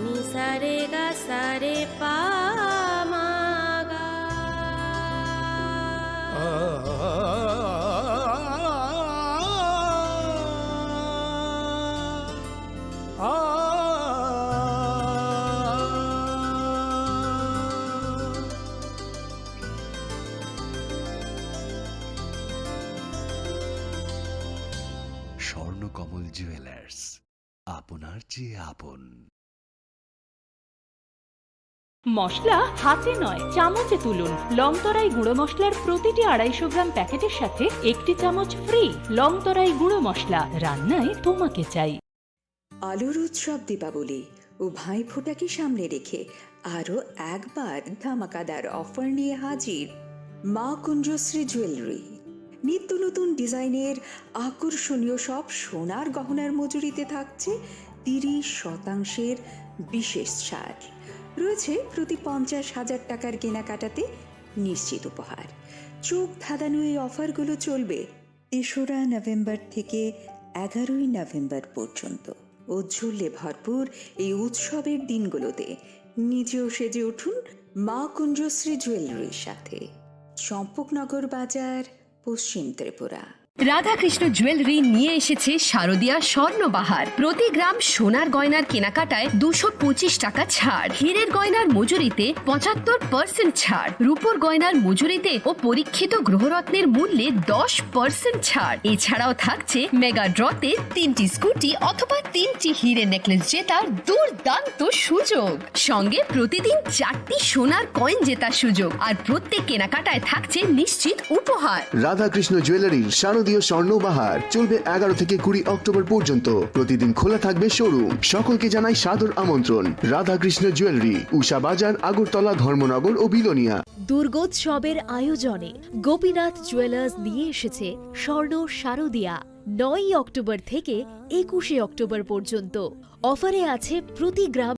নি সা রে গা সা রে পা মা গা। স্বর্ণকমল জুয়েলার্স, আপনার চেয়ে আপন। মশলা হাতে নয় চামচে তুলুন। লংতরাই গুঁড়ো মশলার প্রতিটি 250 গ্রাম প্যাকেটের সাথে 1টি চামচ ফ্রি। লংতরাই গুঁড়ো মশলা, রান্নায় তোমাকে চাই। আলোর উৎসব দীপাবলি ও ভাইফোঁটাকে সামনে রেখে আরও একবার ধামাকাদার অফার নিয়ে হাজির মা কুঞ্জশ্রী জুয়েলারি। নিত্য নতুন ডিজাইনের আকর্ষণীয় সব সোনার গহনার মজুরিতে থাকছে 30% বিশেষ ছাড়। রয়েছে প্রতি 50,000 টাকার কেনাকাটাতে নিশ্চিত উপহার। চোখ ধাঁধানো এই অফারগুলো চলবে 3রা নভেম্বর থেকে 11ই নভেম্বর পর্যন্ত। ঔজ্জ্বল্যে ভরপুর এই উৎসবের দিনগুলোতে নিজেও সেজে উঠুন মা কুঞ্জশ্রী জুয়েলারির সাথে। চম্পকনগর বাজার, পশ্চিম ত্রিপুরা। রাধাকৃষ্ণ জুয়েলারি নিয়ে এসেছে শারদীয়া স্বর্ণবাহার। প্রতি গ্রাম সোনার গয়নার কেনাকাটায় 225 টাকা ছাড়। হীরের গয়নার মজুরিতে 75% ছাড়। রূপোর গয়নার মজুরিতে ও পরীক্ষিত গ্রহরত্নের মূল্যে 10% ছাড়। এছাড়াও থাকছে মেগা ড্রতে 3টি স্কুটি অথবা 3টি হীরে নেকলেস জেতার দুর্দান্ত সুযোগ। সঙ্গে প্রতিদিন 4টি সোনার কয়েন জেতার সুযোগ। আর প্রত্যেক কেনাকাটায় থাকছে নিশ্চিত উপহার। রাধাকৃষ্ণ জুয়েলারির শারদীয় স্বর্ণবাহার চলবে 11 থেকে 20 অক্টোবর পর্যন্ত। প্রতিদিন খোলা থাকবে শোরুম। সকলকে জানাই সাদর আমন্ত্রণ। রাধাকৃষ্ণ জুয়েলারি, উষা বাজার, আগরতলা, ধর্মনগর ও বিলোনিয়া। দুর্গোৎসবের আয়োজনে গোপীনাথ জুয়েলার্স নিয়ে এসেছে স্বর্ণ শারদীয়া। 9 অক্টোবর থেকে 21 অক্টোবর পর্যন্ত অফারে আছে প্রতি গ্রাম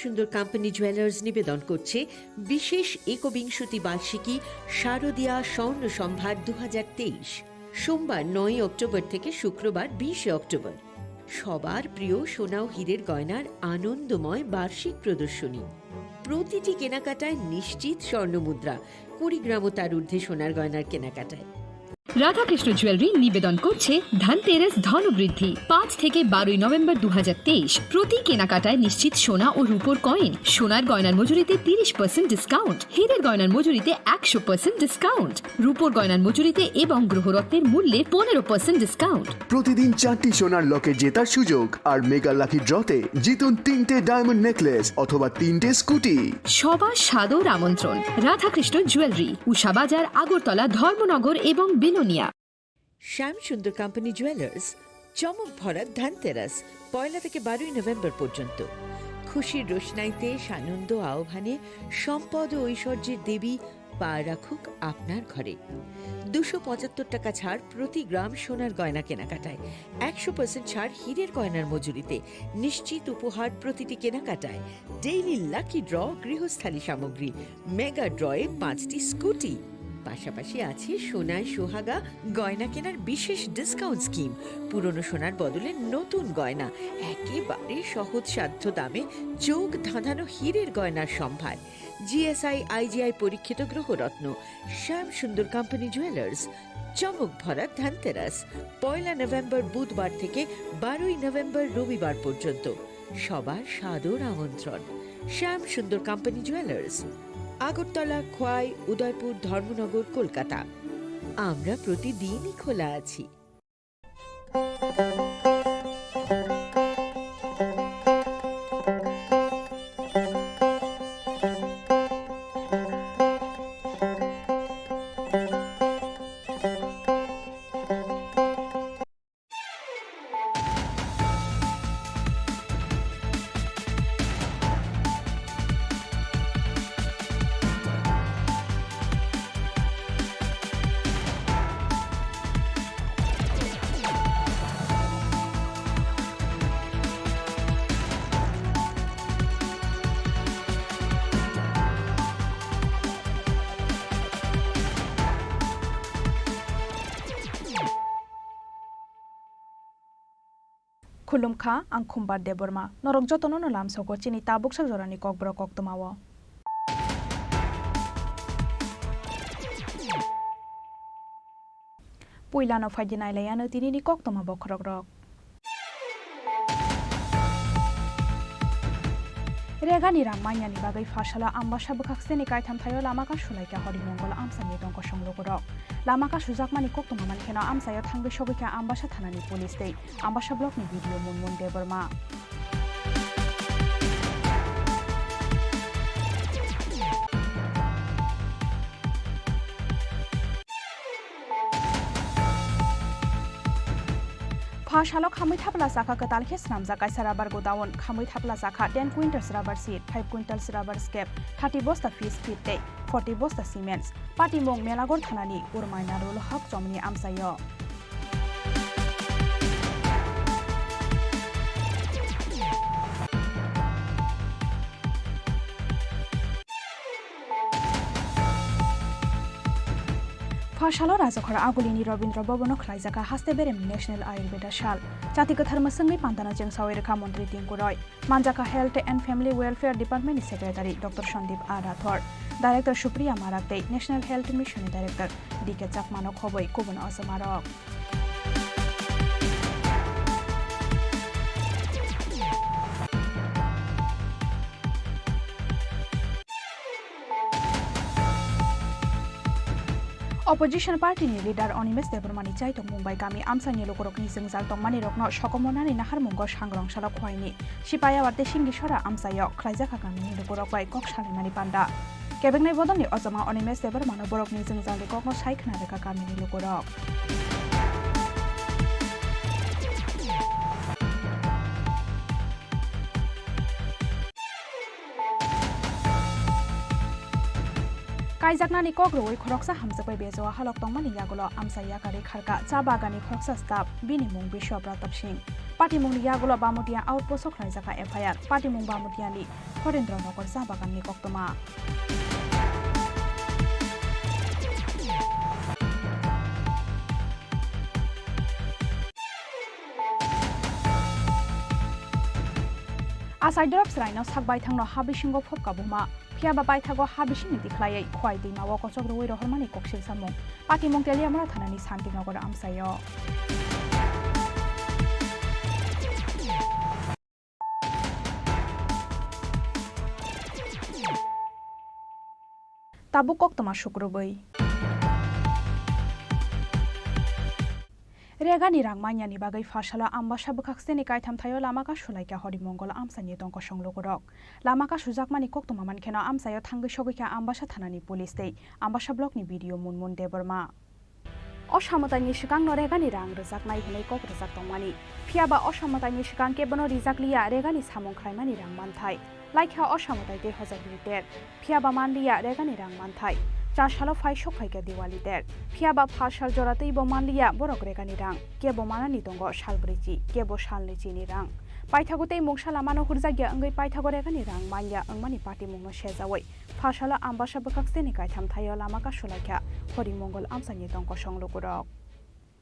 সুন্দর কোম্পানি জুয়েলার্স নিবেদন করছে বিশেষ একবিংশতি বার্ষিকী শারদীয়া স্বর্ণ সম্ভার 2023। সোমবার 9 অক্টোবর থেকে শুক্রবার 20 অক্টোবর। সবার প্রিয় সোনা ও হীরের গয়নার আনন্দময় বার্ষিক প্রদর্শনী। প্রতিটি কেনাকাটায় নিশ্চিত স্বর্ণমুদ্রা। 20 গ্রাম ও তার ঊর্ধ্বে সোনার গয়নার কেনাকাটায়। রাধাকৃষ্ণ জুয়েলারি নিবেদন করছে ধনতেরাস ধনবৃদ্ধি 5 থেকে 12 নভেম্বর 2023। প্রতি কেনাকাটায় নিশ্চিত সোনা ও রূপোর কয়েন। সোনার গয়নার মজুরিতে 30% ডিসকাউন্ট। হীরের গয়নার মজুরিতে 100% ডিসকাউন্ট। রূপোর গয়নার মজুরিতে এবং গ্রহরত্নের মূল্যে 15% ডিসকাউন্ট। প্রতিদিন 4টি সোনার লকেট জেতার সুযোগ। আর মেগা লাকি ড্রতে জিতুন 3টে ডায়মন্ড নেকলেস অথবা 3টে স্কুটি। সবার সাদর আমন্ত্রণ। রাধাকৃষ্ণ জুয়েলারি, উষা বাজার, আগরতলা, ধর্মনগর এবং বিলোনিয়া। শ্যাম সুন্দর কোম্পানি জুয়েলার্স, চমক ভরা ধনতেরাস 1 থেকে 12 নভেম্বর পর্যন্ত। খুশির রোশনাইতে সানন্দ আহ্বানে সম্পদ ও ঐশ্বর্যের দেবী পা রাখুক আপনার ঘরে। 275 টাকা ছাড় প্রতি গ্রাম সোনার গয়না কেনাকাটায়। 100% ছাড় হীরের গয়নার মজুরিতে। নিশ্চিত উপহার প্রতিটি কেনাকাটায়। ডেইলি লাকি ড্র গৃহস্থালী সামগ্রী। মেগা ড্রয়ে 5টি স্কুটি। পাশাপাশি আছে সোনায় সোহাগা গয়না কেনার বিশেষ ডিসকাউন্ট স্কিম। পুরনো সোনার বদলে নতুন গয়না একেবারে সহজসাধ্য দামে। চোখ ধাঁধানো হীরের গয়নার সম্ভার। জিএসআই আইজিআই পরীক্ষিত গ্রহরত্ন। শ্যাম সুন্দর কোম্পানি জুয়েলার্স, চমক ভরা ধনতেরাস 1 নভেম্বর বুধবার থেকে 12 নভেম্বর রবিবার পর্যন্ত। সবার সাদর আমন্ত্রণ। Shyam Sundar company jewellers, Agartala, Khowai, Udaipur, Dharmanagar, Kolkata. আমরা প্রতিদিনই খোলা আছি। खुलुमखा आं खुम्बार देबरमा नरक जतनो no lamsoko chini tabuk sakjorani kokborok koktomawo puilano faidinai layano tinini koktoma bokrok Regani Ramanyani bagai fashala ambasha bukakseni kaitam thayo lamaka shulaika hori mongol amsani tongko songlogorok lamaka sujakmani koktoma mankhena amsayo thangbe shogika ambasha thanani police dei ambasha block ni video munmun deborma Phashalo khamui thapla saka katal khe snamja kaisa rubber godown khamui thapla saka 10 quintals rubber sheet 5 quintals rubber scrap 30 bosta fish feed tei 40 bosta cements patimong melagor thanani urmaina rol hak chomni amsayo Phashalo Rajakhara Agulini Rabindra Bhavan Khlaijaka Haste Berem National Ayurveda Shal Jatika Tharmasangai Pantana Jengsawi Rekha Mantri Tinku Roy Manjaka Health and Family Welfare Department Secretary Dr. Shandip A. Rathod Director Supriya Marakte National Health Mission Director D.K. Chakmano Khoboi Kubun Asamarok Opposition Party ni leader Onimes Debormani Chaitok Mumbai Kami Amsani Lokorokni Singjal Tongmani Rokno Shokomonani Nahar Mungo Shangrong Shala Khwaini Shipaya Warte Shingi Shora Amsayo Khlaijaka Kami Lokorokwai Kok Shalimani Panda Kebengnai Bodoni Ozama Onimes Debormano Borokni Singjal Lekokno Saikna Reka Kami Lokorok Kaijaknani Kokroi Khoroksa Hamsapai Bezo Halok Tongmani Yagulo Amsaya Kari Kharka Chabagani Khoroksa Staff Binimung Bishop Pratap Singh Patimung Yagulo Bamutia Outpost Khlaijaka FIR Patimung Bamutiani Horendra Nokor Chabagani Koktoma Asai drops Rhino Sakbai Thangno Habishingo Phopkabuma Phiaba Baithago Habishini Diklai Khwai Dima Wakosok Roi Rohmani Koksil Samung Patimung Teliamra Thanani Santi Nogor Amsayo Tabu Koktoma Shukrubai Regani Rangmanyani bagai fashala ambasha bukakseni kaitam thayo lamaka shulaika hori mongol amsani tongko songlogorok lamaka sujakmani koktoma mankhena amsayo thangbe shogika ambasha thanani police dei ambasha block ni video munmun deborma Oshamotani Shikang no Regani Rang Rejaknai Hinai Kok Rejak Tongmani Phiaba Oshamotani Shikang Kebono Rijaklia Regani Samong Khlaimani Rang Manthai Laikha Oshamotai de Hozagri Phiaba Manlia Regani Rang Manthai Chashalo Phai Shokhaika Diwali der Phiaba Phashal Joratei Bomanlia Borok Regani Rang Kebo Manani Tongo Shalbrichi Kebo Shalni Chini Rang Paithagotei Mungshalamano Hurjagya Angai Paithago Regani Rang Manya Angmani Party Mungno Shezawai Phashala Ambasha Bakakseni Kaitam Thayo Lamaka Shulaika Hori Mongol Amsani Tongko Songlogorok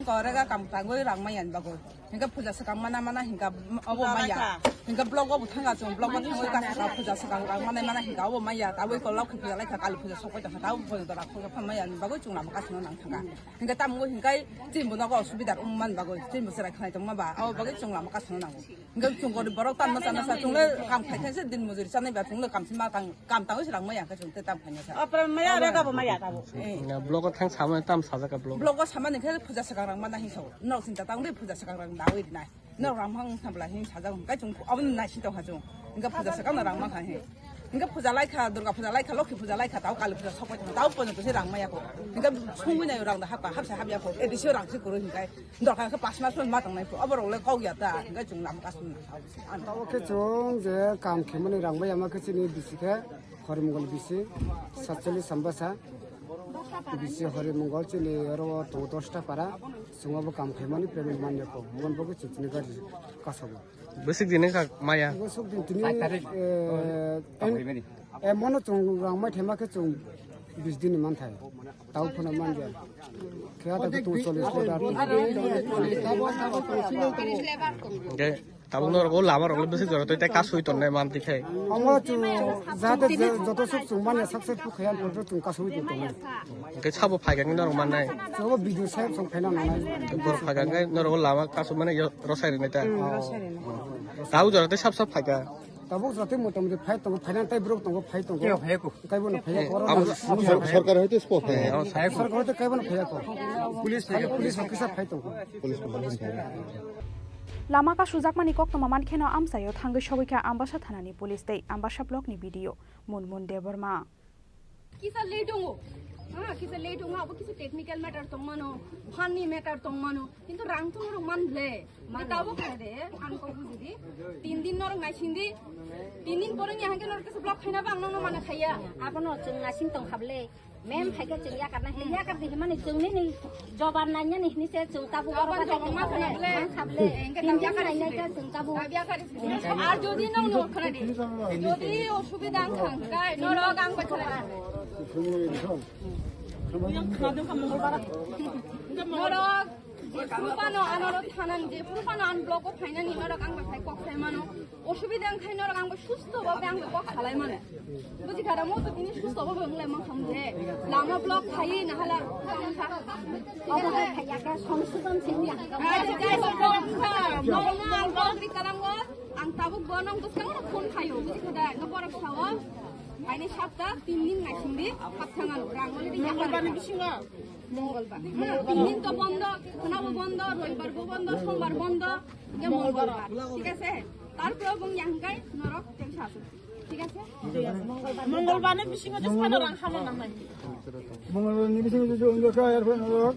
Korega kampangoi rangmayan bago hingga puja sekang mana hingga awo maya hingga blog awo thanga chung blog thangoi ka puja sekang rangmana hingga awo maya tawi ko lok khia lai ka kal puja sokoi ta taw bo da ko phamayan bago chung lam ka chung nang thanga hingga tamgo hingga jimbo na ko subidar umman bago jimbo sera khai tong ba awo bago chung lam ka chung nang hingga chung ko borok tan na sa chung le kam khai se din mujuri sa nei ba chung le kam sim ma tang kam tang rang maya ka chung te tam khanya sa apra maya ra ka bo maya ta bo blog thang sama tam sa ka blog sama ne khe puja sekang Mana hiso, no sinta tang de puja sekang rang dawi dinai, no ramhang tamblah hin sajang, kai chung awun nai sinta hajung, hingga puja sekang rang ma kan he, hingga puja laika durga puja laika loki puja laika tahu kali puja sokoi tahu pun itu sih rang maya ko, hingga sungguh nai rang dah hab ya ko, edisi rang sih kuru hingga, dorang ke pas mas pun matang nai ko, abarong le kau ya ta, hingga chung lam kas pun. Tahu ke chung je kam kemana rang maya mak sini bisi ke, hari minggu bisi, satjeli sambasa. Bisi hari Mongol cili ero to dosta para semua bekam kemani payment manja ko mon bogo cicini ka kasabu besik dine ka maya besik dine mono chung rangmai thema ke chung 20 din man thai tau phuna manja kya ta tu chole তাবো নরগো লামার ওগুলো বেশি জড় তো এটা কাজ হইতো না মান দেখে আমরা যাতে যত সব মানে সাকসেস টু খায়াল পড়তো তুমি কাজ হইতো তুমি কে ছাবো ফাইগাং নরগ মান নাই সব ভিডিও সাহেব সব ফাইনা নাই বড় ফাইগাং নরগো লামা কাজ মানে রসাই রে নেতা তাও জড়তে সব ফাইগা তাবো যাতে মোটামুটি ফাইট তো ফাইনা টাই ব্রোক তো ফাইট তো কাইবো না ফাইয়া করো সরকার হইতে স্পট সরকার হইতে কাইবো না ফাইয়া করো পুলিশ অফিসার ফাইট তো পুলিশ লামাকা সুজাকমানি কক্তমামান খেন আমসাयो थांगै सबैका आम्बासा थानानि पुलिस दै आम्बासा ब्लकनि भिडियो मुनमुन देबरमा किसा लेट होंगो किसा लेट होंगो अब किसा टेक्निकल मैटर तंगमानो फानी मैटर तंगमानो किंतु रांग तो नरग मानले ताबो खादे आंको बुजिदि 3 दिन नरग नाइसिंदि 3 दिन परे यहाँ के नरग ब्लक खाइना बांगनो माने खाया आपनो जों नासिं तंग खाबले मेम फाइगा जों या कर दे माने जोंनि नै जबान नायना नि से जों ताबो गरबा मा खाबले एंगे या कर नायना जों ताबो या कर আর যদি নং ন খানাদি যদি অসুবিধা থাকায় নরগ আং বাছলা নরগ পুরপানো আনরত থানান যে পুরপানো আন ব্লক ফাইনানি নরগ আং বাছাই কক খাইমানো অসুবিধা খাই নরগ আং সুস্থ ভাবে আং কক খালাই মানে বুঝি খারা মতো তিনি সুস্থ ভাবে আমলাই মান খামদে লামা ব্লক খাই না হালা অবহাই খাইয়াকা সংশোধন সেনিয়া নরমাল ব্লক রিকারাঙ্গ আং তাবুক বনং দসকাং ফোন খাইও বুঝি খাদা নপর খাওয়া আইনি সপ্তাহ 3 দিন নাইসিংদি হাবথাঙ্গান রাঙ্গলি মঙ্গলবার বিসিঙ্গা মঙ্গলবার 3 দিন তো বন্ধ খনাবো বন্ধ রবিবারবো বন্ধ সোমবার বন্ধ যে মঙ্গলবার ঠিক আছে তারপর বং ইয়াংকাই নরক তেংসা আছে ঠিক আছে মঙ্গলবার নে বিসিঙ্গা যে ফানো রাং খামো নাম নাই মঙ্গলবার নে বিসিঙ্গা যে অন্ধকার আর ফানো নরক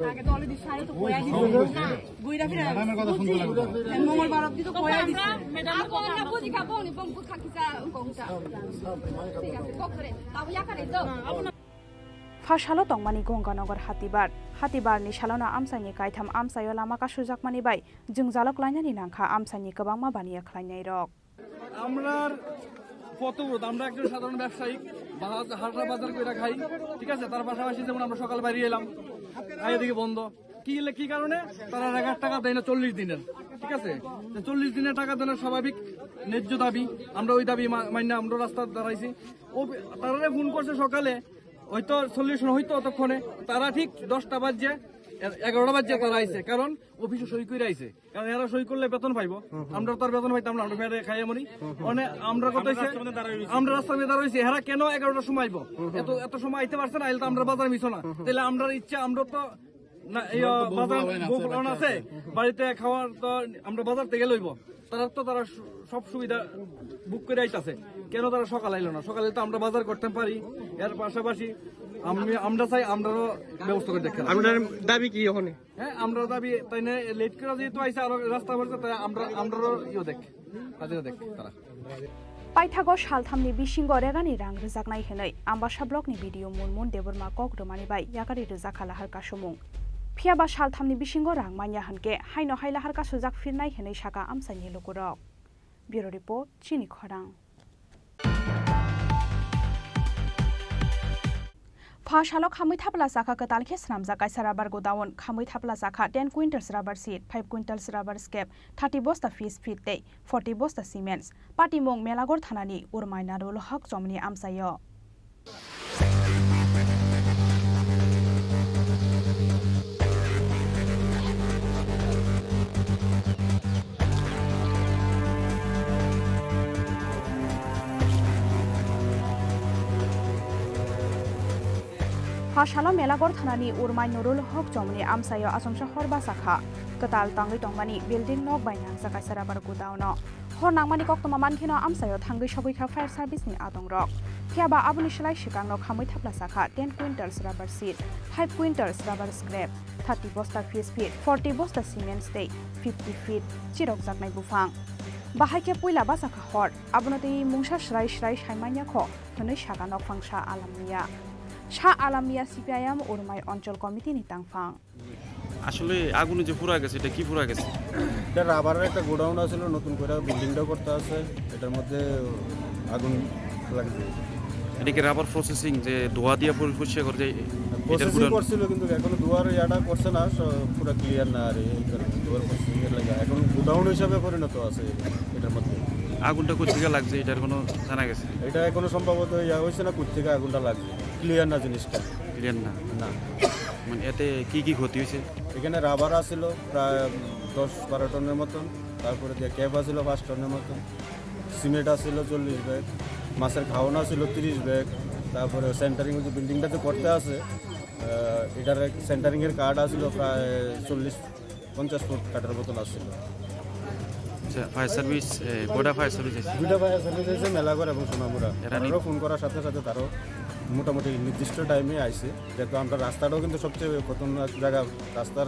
আগে তো অলরেডি সারে তো কয়া দিছে না গুইরা ফিরা আমার কথা শুনতে লাগবে মঙ্গলবার অবধি তো কয়া দিছে ম্যাডাম কোন না বুঝি খাবো নি বং খাকিসা গংসা ঠিক আছে ককরে তাও ইয়া করে তো फासालो तंगमानि गंगानगर हातिबारनि सालाना आमसानि कायथाम आमसायो लामाका सुजाकमानि बाय जों जालक लाइनानि नांखा आमसानि गोबां माबानिया खालायनाय रक আমরার পথব্রত আমরা একজন সাধারণ ব্যবসায়িক হাটরা বাজার করে খাই ঠিক আছে তার পাশাপাশি যেমন আমরা সকাল বাইরে এলাম আগে দিকে বন্ধ কি কারণে তারা 1000 টাকা দেয় না 40 দিনের ঠিক আছে 40 দিনের টাকা দেওয়ার স্বাভাবিক ন্যায্য দাবি আমরা ওই দাবি মান্য আমরা রাস্তা দাঁড়াইছি ও তারা ফোন করছে সকালে হয়তো সলিউশন হইতো ততক্ষণে তারা ঠিক 10টা বাজে 11টা বাজে তারা আইছে কারণ অফিসে সই করে আইছে কারণ এরা সই করলে বেতন পাইবো আমরা তো আর বেতন পাইতাম না আমরা ফেরে খাইয়া মরি মানে আমরা কত হইছে আমরা রাস্তার মধ্যে দাঁড়াইছি এরা কেন 11টার সময় আইবো এত সময় আইতে পারছে না আইলে তো আমরা বাজার মিছো না তাহলে আমরা ইচ্ছা আমরা তো না এই বাজার গোপন আছে বাড়িতে খাওয়ার তো আমরা বাজার থেকে লইব তারা সব সুবিধা বুক করে আইতাছে কেন তারা সকাল আইলো না সকালে তো আমরা বাজার করতে পারি এর পাশাপাশি আমরা চাই আমরাও ব্যবস্থা করে দেখেন আপনার দাবি কি ওখানে হ্যাঁ আমরা দাবি তাই না লেট করে যেহেতু আইসা আর রাস্তা বলছে তাই আমরাও দেখ হাজিরা দেখ তারা पाइथागो सालथामनि बिसिंग रेगानि रां रोजाकनाय होनै आम्बासा ब्लकनि भिडिअ मुनमुन देबरमा ककदमानि बाय यागारि रोजाखाला हारका सुमुं फियाबा सालथामनि बिसिंग रां मान्या हनके हाइनो हाइला हारका सुजाक फिरनाय होनै साका आमसानि लोगोरक ब्युरो रिपोर्ट चिनी खरां फाशालो खामै थापला जाखा कतालखे स्नामजा कायसा राबार गोदावन खामै थापला जाखा 10 quintals rubber seat 5 quintals rubber scrap 30 बस्ता फिस फिट दै 40 बस्ता सिमेन्ट्स पाटिमंग मेलागर थानानि उरमायना रोल हक जमनि आमसायो फाशालो मेलागर थानानि उरमाय नुरुल हक जमनि आमसायो आसमसा हरबा साखा कताल तांगै तंगमानि बिल्डिं नक बायना जाका साराबार गोदावनो हर नांमानि कक्तमा मानखिनो आमसायो थांगै सबैखा फायर सार्भिसनि आदं रक फियाबा आबुनि सोलाय सिगांनो खामै थापला साखा 10 quintals rubber seat 5 quintals rubber scrap 30 बस्ता फिस फिट 40 बस्ता सिमेन्ट्स दै 50 फिट चिरक जागनाय बुफां बाहायके पुइला बासाखा हर आबुनते मुंसा श्राय श्राय सायमान्या ख होनै सागा नक फांसा आलामनिया শাহ আলামিয়া সিপিআইএম উরমাই অঞ্চল কমিটিনি তাংফাং আসলে আগুনে যে পুরা গেছে এটা কি পুরা গেছে এটা রাবারের একটা গোডাউন আছে নতুন করে বিল্ডিংটাও করতে আছে এটার মধ্যে আগুন লাগছে এদিকে রাবার প্রসেসিং যে ধোয়া দিয়ে পরিষ্কার করে যে প্রসেসিং করছিল কিন্তু এখনো দুয়ার ইয়াটা করছে না, পুরো ক্লিয়ার না। আর এই কারণে দুয়ার প্রসেসিং এর লাগে এখন গোডাউন হিসাবে পরিণত আছে এটার মধ্যে। আগুনটা কোথেকে লাগছে এটার কোনো জানা গেছে? এটা এখনো সম্ভবত ইয়া হয়েছে না, কোথেকে আগুনটা লাগছে ক্লিয়ার না, জিনিসটা ক্লিয়ার না। না মানে এতে কি কি ক্ষতি হয়েছে? এখানে রাবার আসছিল প্রায় 10-12 টনের মতন, তারপরে দিয়ে ক্যাপ আসছিল 5 টনের মতন, সিমেন্ট আসছিল 40 ব্যাগ, মাছের খাওয়ানো ছিল 30 ব্যাগ, তারপরে সেন্টারিং যে বিল্ডিংটা যে করতে আছে এটার সেন্টারিংয়ের কার্ড আসছিল প্রায় 40-50 ফুট কাঠের মতন আসছিল। ফায়ার সার্ভিস গোটা ফায়ার সার্ভিস আছে, দুইটা ফায়ার সার্ভিস আছে মেলাঘর এবং সোনামুড়া। এরাও ফোন করার সাথে সাথে তারও মোটামুটি নির্দিষ্ট টাইমে আইছে, যেহেতু আমরা রাস্তাটাও কিন্তু সবচেয়ে খতরনাক জায়গা, রাস্তার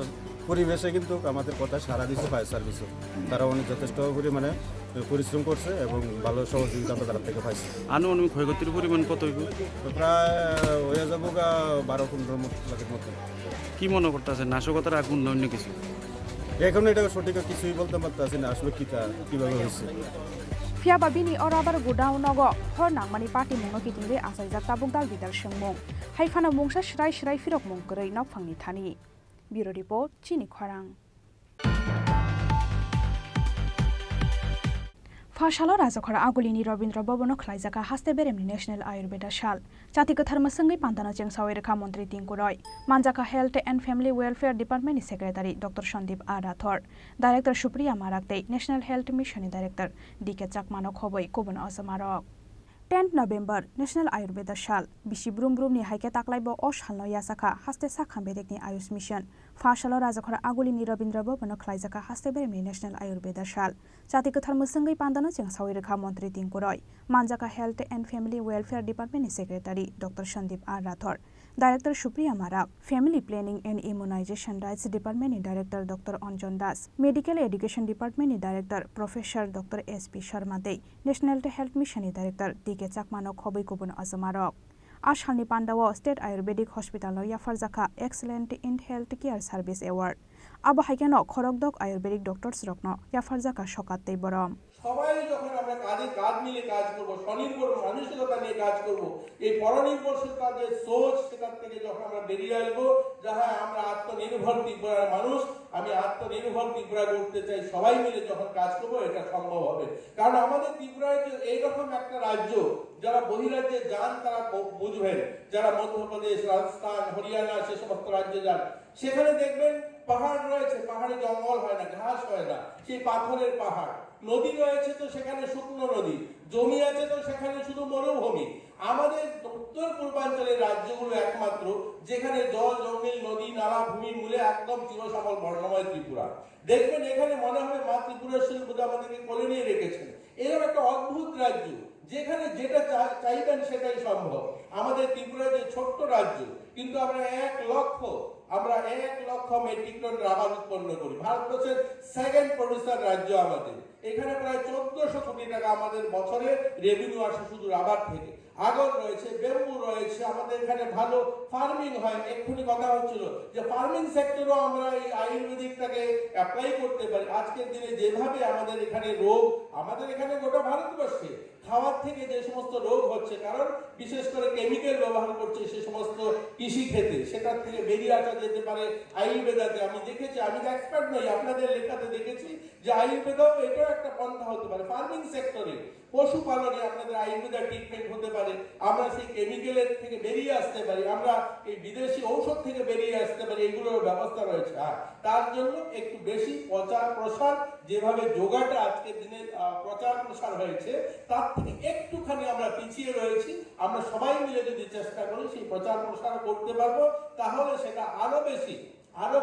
পরিবেশে কিন্তু আমাদের কথা সারা দিচ্ছে ফায়ার সার্ভিসও। তারা অনেক যথেষ্ট পরিমাণে পরিশ্রম করছে এবং ভালো সহযোগিতা আমরা তার থেকে পাইছি। আনুমানিক ক্ষয়ক্ষতির পরিমাণ কত হইব? প্রায় হয়ে যাবো 12-15 লাখের মতো। কি মনে করতেছে নাশকতার আগুন না অন্য কিছু? এখন এটা সঠিক কিছুই বলতে পারতেছি না আসলে কিভাবে হয়েছে। ফিয়াবা বিনি অরাবার গোডাউন নগ হর নাংমানি পার্টি মুংনো কিতিংরে আসাইজাক তাবুক দাল বিদার সংমুং হাইফানা মুংসা শ্রাই শ্রাই ফিরক মুং কरै নকফांनि थानि। ব্যুরো রিপোর্ট চিনি খরাং। फाशाल राजखरा आगुलिनी रवीन्द्र भवन खलाइजाका हास्ते बेरेमनि नेशनल आयुर्वेदा साल जातिगत धर्मसंगै पान्तानो चेंसावै रेखा मंत्री तिंकु रॉय मानजाका हेल्थ एंड फैमिली वेलफेयर डिपार्टमेंटनि secretary doctor Sandeep R Rathore director Supriya माराक्ते नेशनल हेल्थ मिशननि डायरेक्टर डीके चाकमानो खबै कुबन असमारक 10 नभेम्बर नेशनल आयुर्वेदा साल बिसि ब्रुम ब्रुमनि हाइके ताक्लाइबो अ सालनो यासाखा हास्ते साखा बेरेकनि आयुष मिशन फाशाल राजखरा आगुलिनी रवीन्द्र भवन खलाइजाका हास्ते बेरेमनि नेशनल आयुर्वेदा साल जातिगत धर्मसंगै पान्तानो चेंसावै रेखा मंत्री तिंकु रॉय मानजाका हेल्थ एंड फैमिली वेलफेयर डिपार्टमेंटनि secretary doctor Sandeep R Rathore director Supriya Marak family planning and immunization rights डिपार्टमेंटनि director doctor Anjan Das medical education डिपार्टमेंटनि director professor doctor SP Sharma दे नेशनल हेल्थ मिशननि डायरेक्टर डीके चाकमानो खबै गुबुन असमारक आसामनि पान्डाव स्टेट आयुर्वेदिक हस्पिटाल याफारजाखा excellent in health care service award आबहाइकेनो खरकदक आयुर्वेदिक डॉक्टर्स रत्न याफारजाखा सकाते बरम সবাই যখন আমরা কাঁধে কাঁধ মিলে কাজ করব, স্বনির্ভর মানসিকতা নিয়ে কাজ করব, এই পরনির্ভরশীলতার যে সোচ সেটার থেকে যখন আমরা বেরিয়ে আসবো, যাহা আমরা আত্মনির্ভর ত্রিপুরার মানুষ, আমি আত্মনির্ভর ত্রিপুরা করতে চাই, সবাই মিলে যখন কাজ করবো এটা সম্ভব হবে। কারণ আমাদের ত্রিপুরায় যে এইরকম একটা রাজ্য, যারা বহিরাজ্যে যান তারা বুঝবেন, যারা মধ্যপ্রদেশ, রাজস্থান, হরিয়ানা সে সমস্ত রাজ্যে যান, সেখানে দেখবেন পাহাড় রয়েছে, পাহাড়ে জঙ্গল হয় না, ঘাস হয় না, সেই পাথরের পাহাড়। নদী রয়েছে তো সেখানে শুকনো নদী, জমি আছে তো সেখানে শুধু মরুভূমি। আমাদের উত্তর পূর্বাঞ্চলের রাজ্যগুলো একমাত্র যেখানে জল, জঙ্গল, নদী, নালা, ভূমির মূলে একদম চিরসফল বর্ণময় ত্রিপুরা। দেখবেন এখানে মনে হবে মা ত্রিপুরেশ্বরী বোধ আমাদেরকে কোলে নিয়ে রেখেছেন। এরকম একটা অদ্ভুত রাজ্য যেখানে যেটা চাইবেন সেটাই সম্ভব। আমাদের ত্রিপুরা যে ছোট্ট রাজ্য, কিন্তু আমরা 1 লক্ষ মেট্রিক টন রাবার উৎপন্ন করি। ভারতবর্ষের সেকেন্ড প্রডিউসার রাজ্য আমাদের। এখানে প্রায় 1400 কোটি টাকা আমাদের বছরে রেভিনিউ আসে শুধু রাবার থেকে। আগর রয়েছে, বেম্বু রয়েছে, আমাদের এখানে ভালো ফার্মিং হয়। এক্ষুনি কথা হচ্ছিল যে ফার্মিং সেক্টরও আমরা এই আয়ুর্বেদিকটাকে অ্যাপ্লাই করতে পারি। আজকের দিনে যেভাবে আমাদের এখানে রোগ, আমাদের এখানে গোটা ভারতবর্ষে খাওয়ার থেকে যে সমস্ত রোগ হচ্ছে, কারণ বিশেষ করে কেমিক্যাল ব্যবহার করছে সে সমস্ত কৃষি ক্ষেত্রে, সেটার থেকে বেরিয়ে আসা যেতে পারে আয়ুর্বেদাতে। আমি দেখেছি, আমি এক্সপার্ট নই, আপনাদের লেখাতে দেখেছি যে আয়ুর্বেদাও এটাও একটা পন্থা হতে পারে। ফার্মিং সেক্টরে, পশুপালনে আপনাদের আয়ুর্বেদা ট্রিটমেন্ট হতে পারে। আমরা সেই কেমিক্যালের থেকে বেরিয়ে আসতে পারি, আমরা এই বিদেশি ঔষধ থেকে বেরিয়ে আসতে পারি, এগুলোর ব্যবস্থা রয়েছে। তার জন্য একটু বেশি প্রচার প্রসার, যেভাবে যোগাটা আজকের দিনে প্রচার প্রসার হয়েছে তার থেকে একটুখানি আমরা পিছিয়ে রয়েছি। আমরা সবাই মিলে যদি চেষ্টা করি সেই প্রচার প্রসার করতে পারবো, তাহলে সেটা আরো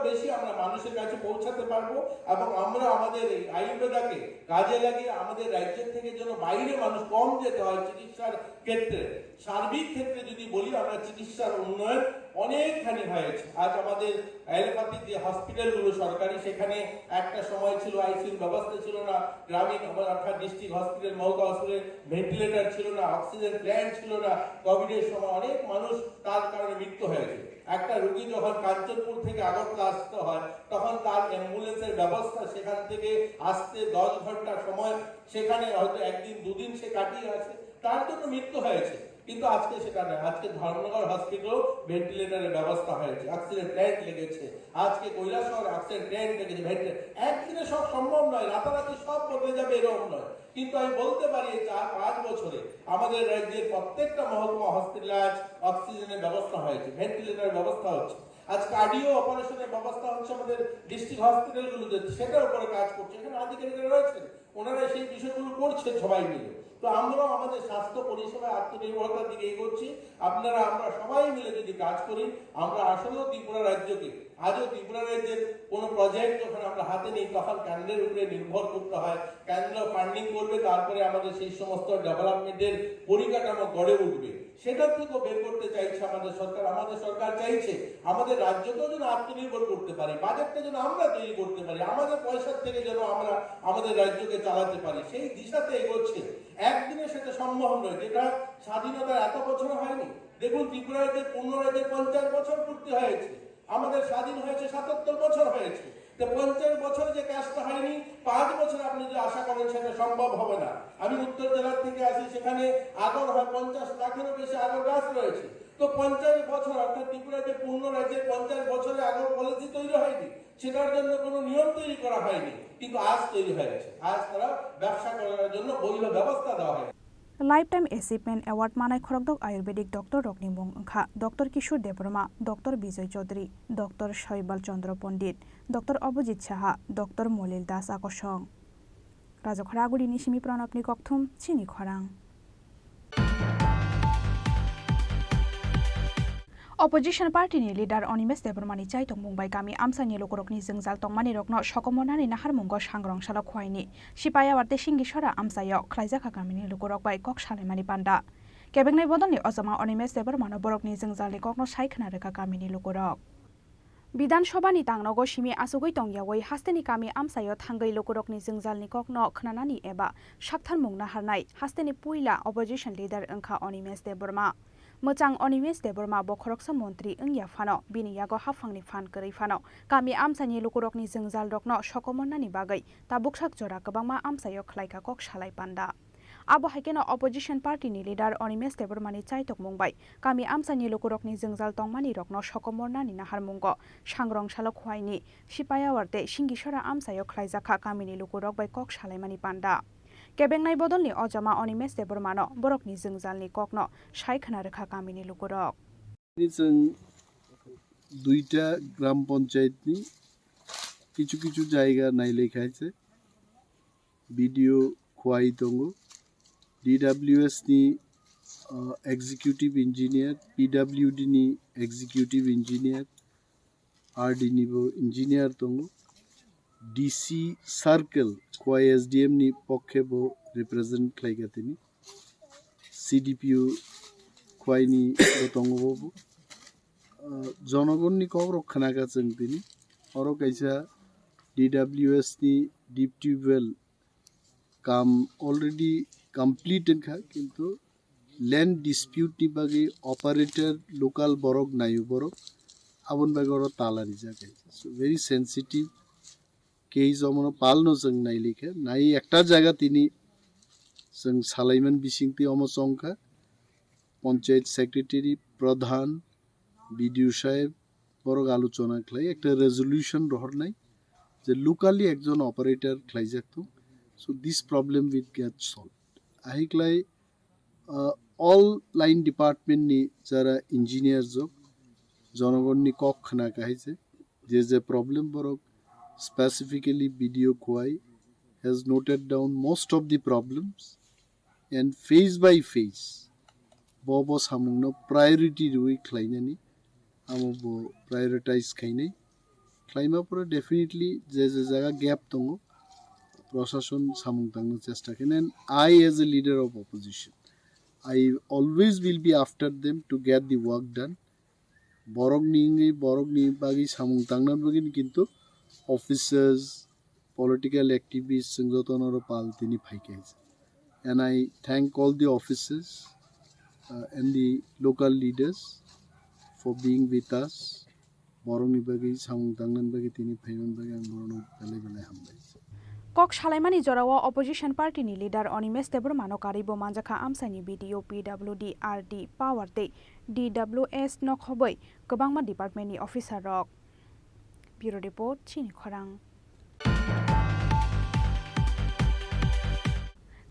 বেশি আমরা মানুষের কাছে পৌঁছাতে পারবো। এবং আমরা আমাদের এই আয়ুর্বেদাকে কাজে লাগিয়ে আমাদের রাজ্যের থেকে যেন বাইরে মানুষ কম যেতে হয় চিকিৎসার ক্ষেত্রে। সার্বিক ক্ষেত্রে যদি বলি, আমরা চিকিৎসার উন্নয়ন অনেকখানি হয়েছে। আজ আমাদের এলোপ্যাথিক যে হসপিটালগুলো সরকারি, সেখানে একটা সময় ছিল আইসিইউর ব্যবস্থা ছিল না, গ্রামীণ অর্থাৎ ডিস্ট্রিক্ট হসপিটাল, মহকুমা হসপিটালে ভেন্টিলেটর ছিল না, অক্সিজেন প্ল্যান্ট ছিল না। কোভিডের সময় অনেক মানুষ তার কারণে মৃত্যু হয়েছে। একটা রোগী যখন কাঞ্চনপুর থেকে আগরতলা আসতে হয়, তখন তার অ্যাম্বুলেন্সের ব্যবস্থা, সেখান থেকে আসতে 10 ঘন্টা সময়, সেখানে হয়তো 1 দিন 2 দিন সে কাটিয়ে আছে, তার জন্য মৃত্যু হয়েছে। কিন্তু আজকে সেটা নয়। আজকে ধর্মনগর হসপিটাল ভেন্টিলেটরের ব্যবস্থা হয়েছে, অক্সিজেন ট্যাঙ্ক লেগেছে, আজকে কৈলাসহর অক্সিজেন ট্যাঙ্ক লেগেছে, ভেন্টিলেটর। একদিনে সব সম্ভব নয়, রাতারাতি সব বদলে যাবে এরকম নয়। কিন্তু আমি বলতে পারি 4-5 বছরে আমাদের রাজ্যের প্রত্যেকটা মহকুমা হসপিটালে আজ অক্সিজেনের ব্যবস্থা হয়েছে, ভেন্টিলেটরের ব্যবস্থা হচ্ছে, আজ কার্ডিও অপারেশনের ব্যবস্থা হচ্ছে আমাদের ডিস্ট্রিক্ট হসপিটালগুলোতে, সেটার উপরে কাজ করছে। এখানে আধিকারিকরা রয়েছেন, ওনারা সেই বিষয়গুলো করছেন সবাই মিলে। তো আমরাও আমাদের স্বাস্থ্য পরিষেবায় আত্মনির্ভরতার দিকে এগোচ্ছি। আমরা সবাই মিলে যদি কাজ করি, আমরা আসলেও ত্রিপুরা রাজ্যকে, আজও ত্রিপুরা রাজ্যের কোনো প্রজেক্ট যখন আমরা হাতে নিই তখন কেন্দ্রের উপরে নির্ভর করতে হয়, কেন্দ্র ফান্ডিং করবে, তারপরে আমাদের সেই সমস্ত ডেভেলপমেন্টের পরিকাঠামো গড়ে উঠবে। সেটার থেকেও বের করতে চাইছে আমাদের সরকার। আমাদের সরকার চাইছে আমাদের রাজ্যকেও যেন আত্মনির্ভর করতে পারি, বাজেটটা যেন আমরা তৈরি করতে পারি, আমাদের পয়সার থেকে যেন আমরা আমাদের রাজ্যকে চালাতে পারি, সেই দিশাতে এগোচ্ছে। একদিনে সেটা সম্ভব নয়, যেটা স্বাধীনতার এত বছর হয়নি। দেখুন ত্রিপুরা রাজ্যের 15 রাজ্যের 50 বছর পূর্তি হয়েছে, আমাদের স্বাধীন হয়েছে 77 বছর হয়েছে। তো 50 বছর যে কাজটা হয়নি, 5 বছর আপনি যে আশা করেন সেটা সম্ভব হবে না। আমি উত্তর জেলার থেকে আসি, সেখানে আগর হয় 50 লাখেরও বেশি আগর গাছ রয়েছে। তো 50 বছর, অর্থাৎ ত্রিপুরা যে পূর্ণ রাজ্যের 50 বছরে আগর পলিসি তৈরি হয়নি, সেটার জন্য কোনো নিয়ম তৈরি করা হয়নি, কিন্তু আজ তৈরি হয়েছে। আজ তারা ব্যবসা করার জন্য বৈধ ব্যবস্থা দেওয়া হয়। লাইফ টাইম এচিভমেন্ট এওয়ার্ড মানাय खरगदक आयुर्वेदिक डॉक्टर रकनी मुं ओंखा doctor Kishore Debbarma, doctor Vijay Chowdhury, doctor Shaibal Chandra Pandit, doctor Abhijit Saha, doctor Malil Das आकर्षण। राजखरागुड़ी निशिमी प्रणबनी कक्थुम चिनी खरां। अपोजिशन पार्टीनि लिडार अनिमेश देबरमानि चाइतक मुंबाइ गामि आमसानि लोकरकनि जोंजाल तंमानि रकनो सकमनानि नाहार मुंगो सांग्रांसाला खुवाइनि सिपाया वार्ते सिंगिसरा आमसायाव ख्लाइजाखा गामिनि लोकरक बाय कक सालाइमानि पान्डा केबेंनाय बदलनि अजमा अनिमेश देबरमानो बरकनि जोंजालनि ककनो साइखना रेखा गामिनि लोकरक विधानसभानि तांनगो सिमि आसुगै तंगियावै हास्तेनि गामि आमसायाव थांगै लोकरकनि जोंजालनि ककनो खनानानि एबा साक्थान मुं नाहारनाय हास्तेनि पुइला अपोजिशन लिडार ओंखा अनिमेश देबरमा मोजां अनिमेश देबरमा बखरकसा मन्त्री ओंया फानो बिनियागो हाफांनि फान करै फानो गामि आमसानि लोकरकनि जोंजाल रकनो सकमनानि बागै ताबुकसाक जरा गोबांमा आमसायाव ख्लाइका कक सालाय पान्डा आबो हाइकेनो अपोजिशन पार्टीनि लिडार अनिमेश देबरमानि चाइतक मुंबाइ गामि आमसानि लोकरकनि जोंजाल तंमानि रकनो सकमनानि नाहार मुंगो सांग्रांसालो खुवाइनि सिपाया वार्ते सिंगिसरा आमसायाव ख्लाइजाखा गामिनि लोकरक बाय कक सालायमानि पान्डा केबेंनाय बदलनि अजमा अनिमेश देबरमानो बरकनि जोंजालनि ककनो साइखना रेखा गामिनि लोकरक जों दुईटा ग्राम पंचायतनि किछु किछु जायगा नायलेखायছে ভিডিও খুয়াই দङ DWS नि एग्जीक्यूटिव इंजिनियर PWD नि एग्जीक्यूटिव इंजिनियर RD निबो इंजिनियर दङ DC सार्कल खुवाई SDM नि पक्षे बो रिप्रेजेंट खालायगातिनि CDPO खुवाई नि दङबो जनगणनि खबर खोनागासिनो दिनि अरो कायसा DWS नि डीप ट्यूबवेल काम ऑलरेडी कंप्लीट खा किंतु लैंड डिस्प्यूट नि बागे ऑपरेटर लोकल बरक नायु बरक आबन बागरो तालानि जागे सो वेरी सेंसिटिव केस अमनो पालनो जों नायलिखे नाय एकटा जायगा तिनि जों सालायमन बिसिंति अमसंखा पंचायत सेक्रेटारी प्रधान बीडीओ साहेब बरक आलोचना खालाय एकटा रेजोल्यूशन रहरनाय जे लोकाली एकजन ऑपरेटर खालायजाकतो so this problem will get solved ahiklai all line department ni jara engineers jok jonogon ni kok khana kaise je problem borok specifically BDO Kwai has noted down most of the problems and phase by phase bobo samungno priority rui khlainani amo prioritize khainai khlaima pore definitely je jaga gap tongo प्रशासन सामुंगतांगनो चेष्टा खालामो and I as a leader of opposition I always will be after them to get the work done borogni bagi सामुंगतांगनो बगिन किंतु officers political activists संगठनरो पालतिनि फाइकाइस and I thank all the officers and the local leaders for being with us borogni bagi सामुंगतांगनो बagi तिनि Feynman बagi आं बरनो बेले हामबाय কক সালাইমানি জরাও opposition পার্টিनि লিডার অনিমেश देबरमानो कारिबो मानजाखा आमसानि बिडिअ पिडब्लिउडि आरडि पावार दे डिडब्लिउएस नखबै गोबांमा डिपार्टमेन्टनि अफिसार रक ब्युरो रिपोर्ट चिनि खरां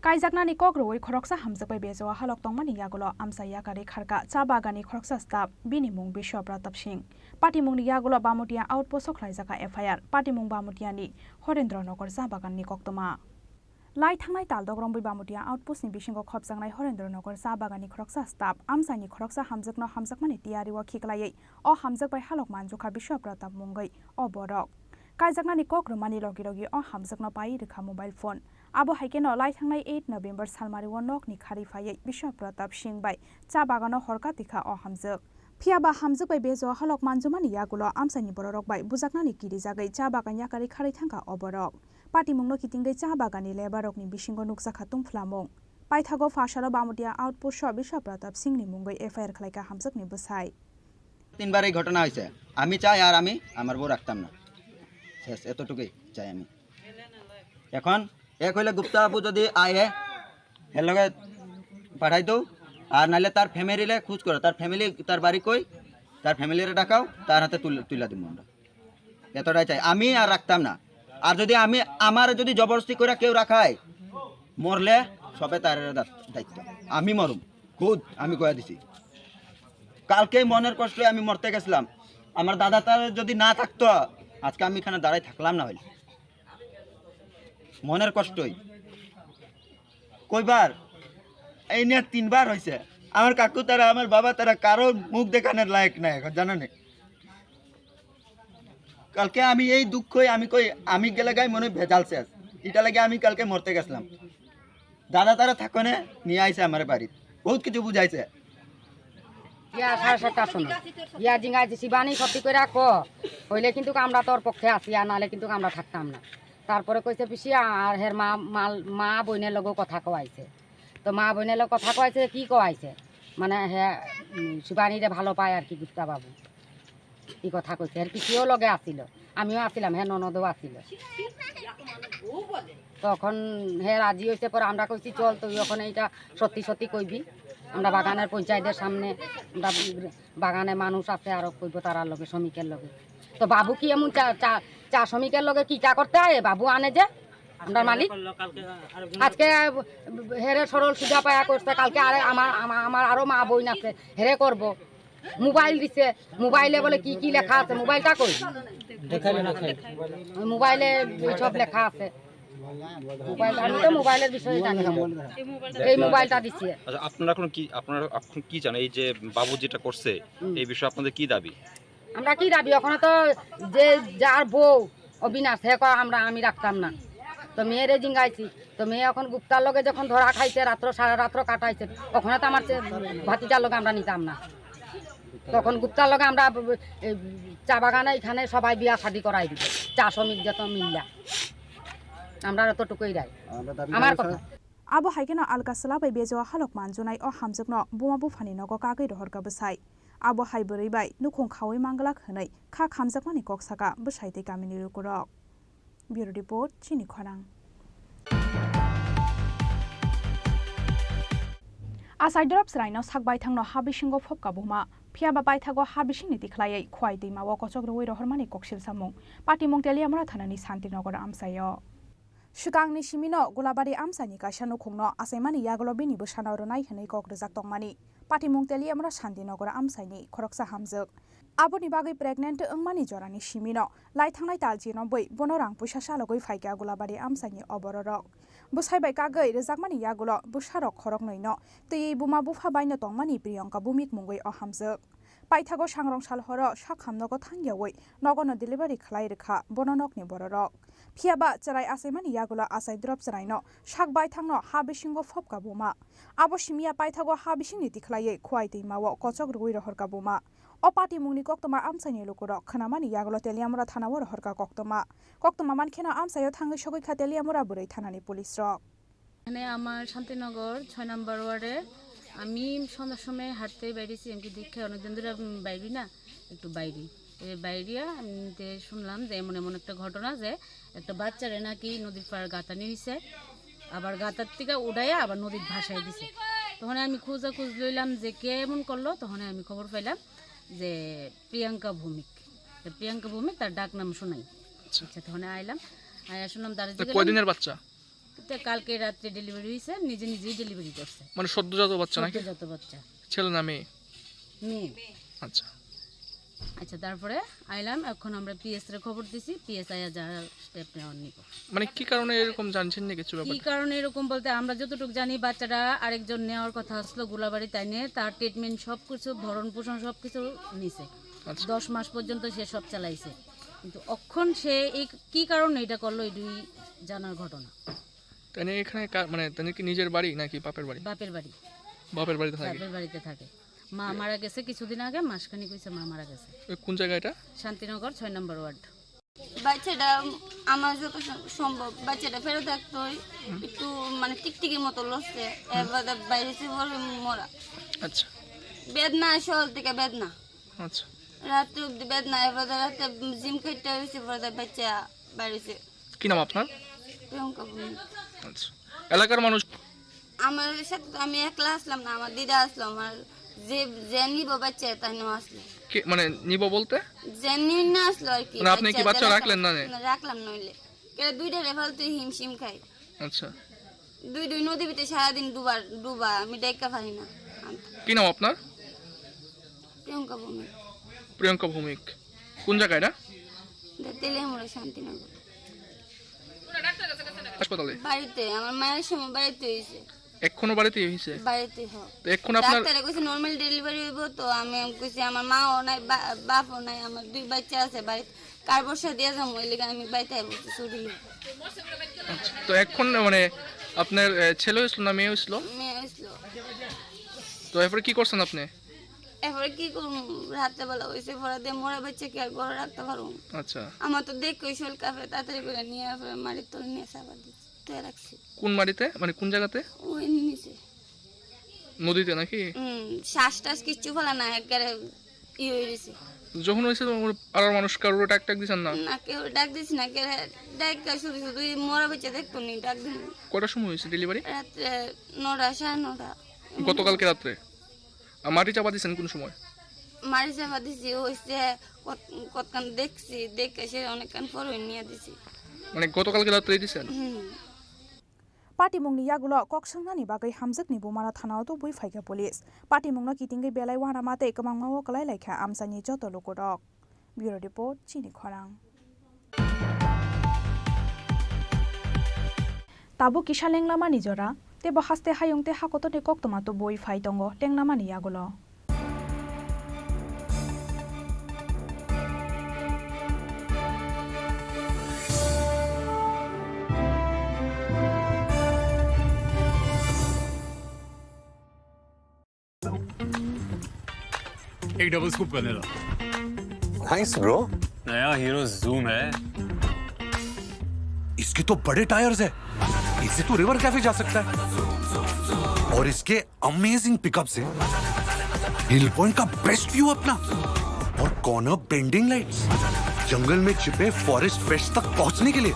काइजाकनानि कग्रवै खरकसा हामजोबाय बेजवा हालक तंमानि यागुलो आमसा याकारि खारका चा बागानि खरकसा स्टाफ बिनि मुं बिश्व प्रताप सिंह पाटिमुंनि यागुलो बामुटिया आउटपोस्ट खलाइजाका एफआईआर पाटिमुं बामुटियानि हरेन्द्रनगर चा बागाननि कक्तमा लाई थांनाय तालदग्रंबै बामुटिया आउटपोस्टनि बिसिंगो खबजांनाय हरेन्द्रनगर चा बागाननि खरकसा स्टाफ आमसानि खरकसा हामजोकनो हामजोकमानि तियारिवा खिकलायै अ हामजोकबाय हालक मानजुखा बिश्व प्रताप मुंगै अ बरक काइजाकनानि कग्रमानि लगी लगी अ हामजोकनो पाइ रेखा मोबाइल फोन आबो हाइकेनो लाई थांनाय 8 नभेम्बर सालमारिवा नकनि खारिफायै बिश्व प्रताप सिंह बाय चा बागानो हरका तिखा अ हामजोक फियाबा हामजोकबाय बेजो हालक मानजुमानि यागुलो आमसानि बररक बाय बुजाकनानि किरि जागै चा बागान याकारि खारै थांका अ बरक पार्टी मुंनो कितिंगै चा बागाननि लेबारकनि बिसिंगो नुकसा खातुं फ्लामों पाइथागो फाशालो बामुटिया आउटपोस्ट बिश्व प्रताप सिंहनि मुंगै एफआईआर खालायका हामजोकनि बसाय 3 বার এই ঘটনা হয়েছে আমি চাই আর আমি আমার বউ রাখতাম না শেষ এতটুকুই চাই আমি এখন এক হইলে গুপ্তা বাবু যদি আয়ে এর লগে পাঠাই দাও আর নাইলে তার ফ্যামিলিরে খোঁজ করো তার ফ্যামিলি তার বাড়ি কই তার ফ্যামিলিরে ডাকাও তার হাতে তুলে দিব আমরা এতটাই চাই আমি আর রাখতাম না আর যদি আমি আমার যদি জবরদস্তি করে কেউ রাখায় মরলে সবে তার দায়িত্ব আমি মরুম খুদ আমি কয়ে দিছি কালকে মনের কষ্টে আমি মরতে গেছিলাম আমার দাদা তার যদি না থাকতো আজকে আমি এখানে দাঁড়াই থাকলাম না হইলে মনের কষ্টই কয়বার এই নিয়ে 3 বার হয়েছে আমার কাকু তারা আমার বাবা তারা কারো মুখ দেখানোর লায়ক নাই এখন জানো না কালকে আমি এই দুঃখই আমি কই আমি গেলে গাই মনে ভেজাল শেষ এটা লাগে আমি কালকে মরতে গেছিলাম দাদা তারা থাকনে নিয়ে আইছে আমার বাড়ি বহুত কিছু বুঝাইছে ইয়া 7:30 শোনো ইয়া জিঙ্গা শিবানী সত্যি করে রাখো হইলে কিন্তু আমরা তোর পক্ষে আসি আর নালে কিন্তু আমরা থাকতাম না তারপরে কইছে পিসি আর হের মা বইনের লগো কথা কওয়াইছে তো মা বইনের লগ কথা কওয়াইছে কি কওয়াইছে মানে হে শিবানীরে ভালো পায় আর কি গুপ্তা বাবু কি কথা কইছে হের পিসিও লগে আসিল আমিও আসিলাম হে ননদও আসিল তখন হে রাজি হয়েছে পরে আমরা কইছি চল তুই ওখানে এটা সত্যি সত্যি কইবি আমরা বাগানের পঞ্চায়েতের সামনে আমরা বাগানে মানুষ আছে আরো কইব তারার লগে শ্রমিকের লগে তো বাবু কি এমন চা শ্রমিকের লগে কি চা করতে হয় বাবু আনে যে আমরা মালিক আজকে হেরে সরল সুজা পায়া করছে কালকে আরে আমার আরো মা বোন আছে হেরে করব মোবাইল দিছে মোবাইলে বলে কি কি লেখা আছে মোবাইলটা কই মোবাইলে সব লেখা আছে মোবাইল আমি তো মোবাইলের বিষয়ে জানি না এই মোবাইলটা দিছে আচ্ছা আপনারা এখন কি জানেন এই যে বাবু যেটা করছে এই বিষয়ে আপনাদের কি দাবি আমরা কি দাবি ওখানে তো যে যার বউ অবিনাশ হে আমি রাখতাম না তো মেয়েরে জিঙ্গাইছি তো মেয়ে এখন গুপ্তার লগে যখন ধরা খাইছে সারা রাত্র কাটাইছে ওখানে তো আমার ভাতিজার লগে আমরা নিতাম না তখন গুপ্তার লগে আমরা চা বাগানে এখানে সবাই বিয়া শাদি করাই দিব চা শ্রমিক যত মিল্লা আমরা এতটুকুই রাই আমার কথা আবো হাইকেনা আলকাসলা বাই বেজवा हालक मानजुनाय अ हामजोकनो बुमा बुफानि नगो कागै रहरगा बसाय आबो हाइबरै बाय नुखं खावै मांगला खनै खा खामजोकमानि कक्साका बसायते गामिनि रुकुरक ब्युरो रिपोर्ट चिनि खरां आसाइदरप सराइनो साकबाय थांनो हाबिसिंगो फपका बुमा फियाबा बायथागो हाबिसिंनि दिखलायै खवाय दैमाव कचग्रवै रहरमानि कक्सिल सामुं पाटिमुं तेलियामरा थानानि Shantinagar आमसायो Shukangni Shimino, Gulabari Amsani Kashano Kungno, Asemani Yagolo Bini Bushana Ronai Hene Kok Rizak Tongmani, Pati Mungteli Amra Shantinogor Amsani, Koroksa Hamzuk. Aboni Bagi pregnant Ungmani Jorani Shimino, Lightanai Taljino Boy, Bonorang Pushashalogoi Faika Gulabari Amsani Oborok. Bushai by Kagay, Rizakmani Yagulo, Busharok Korok Noino, the Buma Bufa by Notongmani Prionka Bumik Mungwe or Hamzuk. Paitago Shangrong Shalhoro, Shakham Nogo Tangyaway, Nogono delivery Klairika, Bononokni Borok. Piaba Charai Asemani Yagula Asai Drop Saraino, Shak by Tangno, Habishingo Fopka Buma. Aboshimia Paitago Habishini Tiklaye, Quite Mawa, Kochog Ruiro Horkabuma. Opati Muni Koktoma Amsani Lukuro, Kanamani Yagolo Teliamura Tanawar Horka Koktoma. Koktoma Mankena Amsayo Tanga Shogi Kateliamura Bure Tanani Police Rock. আমার শান্তিনগর 6 নম্বর ওয়ার্ডে আমি সন্ধ্যার সময় হাঁটতে বাইরেছি আমি দেখে অনেকদিন ধরে বাইরে না একটু বাইরে বাইরিয়া শুনলাম যে এমন এমন একটা ঘটনা যে একটা বাচ্চারে নাকি নদীর পাড় গাঁথানি হয়েছে, আবার গাঁথার থেকে উড়াইয়া আবার নদীর ভাসায় দিছে। তখন আমি খোঁজ লইলাম যে কে এমন করলো। তখন আমি খবর পাইলাম যে প্রিয়াঙ্কা ভৌমিক। প্রিয়াঙ্কা ভৌমিক তার ডাক নাম শোনাই। আচ্ছা, তখন আইলাম, আয়া শুনলাম তার কয়দিনের বাচ্চা? কালকে রাত্রে ডেলিভারি হয়েছে, নিজেই ডেলিভারি করছে। মানে সদ্যজাত বাচ্চা নাকি? সদ্যজাত বাচ্চা। ছেলে না মেয়ে? মেয়ে। আচ্ছা আচ্ছা, তারপরে আইলাম, এখন আমরা পিএস রে খবর দিছি, পিএস আয়া যারা স্টেপ নেওয়ার নিব। মানে কি কারণে এরকম জানছেন না কিছু ব্যাপার? কি কারণে এরকম বলতে আমরা যতটুকু জানি বাচ্চাটা আরেকজন নেওয়ার কথা আসলো গোলাবাড়ি, তাই নিয়ে তার ট্রিটমেন্ট সব কিছু ভরণ পোষণ সব কিছু নিছে। 10 মাস পর্যন্ত সে সব চালাইছে, কিন্তু অক্ষণ সে এই কি কারণে এটা করলো এটাই জানার ঘটনা। তাই এখানে মানে তাই কি নিজের বাড়ি নাকি বাপের বাড়ি? বাপের বাড়ি। বাপের বাড়িতে থাকে? বাপের বাড়িতে থাকে। মা মারা গেছে কিছুদিন আগে, মাসখানিক হয়েছে মা মারা গেছে। কোন জায়গা এটা? শান্তিনগর 6 নম্বর ওয়ার্ড। বাচ্চাটা আমার যত সম্ভব বাচ্চাটা ফেরত রাখতো, একটু মানে টিকটিকির মতো লড়ছে, এবার বাইরে মরা। আচ্ছা, বেদনা শহর থেকে বেদনা। আচ্ছা, রাত্রে অব্দি বেদনা, এবার রাতে জিম খাইতে হয়েছে, বাচ্চা বাইরেছে। কি নাম আপনার? প্রিয়ঙ্কা ভৌমিক। আচ্ছা, এলাকার মানুষ? আমার সাথে তো আমি একলা আসলাম না, আমার দিদা আসলো, আমার যে নিব বাচ্চা তাই নিয়ে আসলো। মানে নিব বলতে যে নিয়ে না আসলো আর কি। মানে আপনি কি বাচ্চা রাখলেন না? রাখলাম, নইলে দুইটা রেফাল তুই হিমশিম খাই। আচ্ছা, দুই নদী ভিতরে সারাদিন ডুবা, আমি ডাইকা পারি না। কি নাম আপনার? প্রিয়ঙ্কা ভৌমিক। প্রিয়ঙ্কা ভৌমিক। কোন জায়গা এটা? তেলিয়ামুড়া, শান্তিনগর। হাসপাতালে? বাড়িতে, আমার মায়ের সময় বাড়িতে হয়েছে। এখনো বাড়িতে হয়েছে? বাড়িতে। হ্যাঁ, তো এখন আপনার ডাক্তারে কইছে নরমাল ডেলিভারি হইব। তো আমি কইছি আমার মাও নাই, বাপও নাই, আমার 2 বাচ্চা আছে বাড়িতে, কার বর্ষা দিয়ে যাবো, ওই লেগে আমি বাড়িতে বসে ছুটি লই। তো এখন মানে আপনার ছেলে হয়েছিল না মেয়ে হয়েছিল? মেয়ে হয়েছিল। তো এরপরে কি করছেন আপনি? এরপরে কি করবো, রাতে বেলা হয়েছে, পরে দিয়ে মরা বাচ্চা কি আর ঘরে রাখতে পারবো? আচ্ছা, আমার তো দেখে ওই শোল কাপে তাড়াতাড়ি করে নিয়ে মাটির তলে নিয়ে চাপা দিচ্ছি, রাখছি। কোন বাড়িতে মানে কোন জায়গাতে? ওই নিচে নদীতে নাকি? শ্বাস টাস কিচ্ছু ফেলা না, একবারে ই হয়ে গেছে। যখন হয়েছে আর মানুষ কারোর ডাক দিচ্ছেন না? না, কেউ ডাক দিচ্ছি না, কেউ ডাক শুধু শুধু মরা বাচ্চা দেখতো নি, ডাক দিন। কটার সময় হয়েছে ডেলিভারি? রাত্রে 9টা, 9:30। গতকালকে রাত্রে? মাটি চাপা দিচ্ছেন কোন সময়? মাটি চাপা দিছি, হয়েছে কতক্ষণ দেখছি, দেখে সে অনেকক্ষণ পরে নিয়ে দিছি। মানে গতকালকে রাত্রে দিচ্ছেন? पार्टीमुंगनि यागुलो कक्संनानि बागै हामजकनि बुमारा थानाव तो बुइ फाइगा पुलिस पार्टीमुंगनो कितिंगै बेलाय वाना माते कमांगमाव कलाय लायखा आमसानि जत लोकोडक ब्यूरो रिपोर्ट चिनी खरां ताबो किसा लेंलामा निजरा तेबो हास्ते हायंते हाकतने कक्तमा तो बुइ फाइ दंगो लेंलामानि यागुलो एक double scoop vanilla. Nice bro. नया हीरो जूम है। इसके तो बड़े टायर्स है, इससे तो रिवर कैफे जा सकता है। और इसके अमेजिंग पिकअप से हिल पॉइंट का बेस्ट व्यू अपना, और कॉर्नर बेंडिंग लाइट्स, जंगल में छिपे फॉरेस्ट फेस्ट तक पहुंचने के लिए।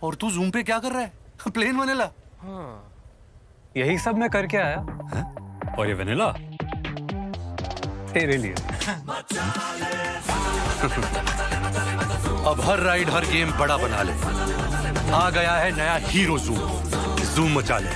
और तू जूम पे क्या कर रहा है? Plane vanilla. हाँ, यही सब मैं करके आया है? और ये वनीला तेरे लिए। अब हर राइड हर गेम बड़ा बना ले। आ गया है नया हीरो जूम। जूम मचा ले।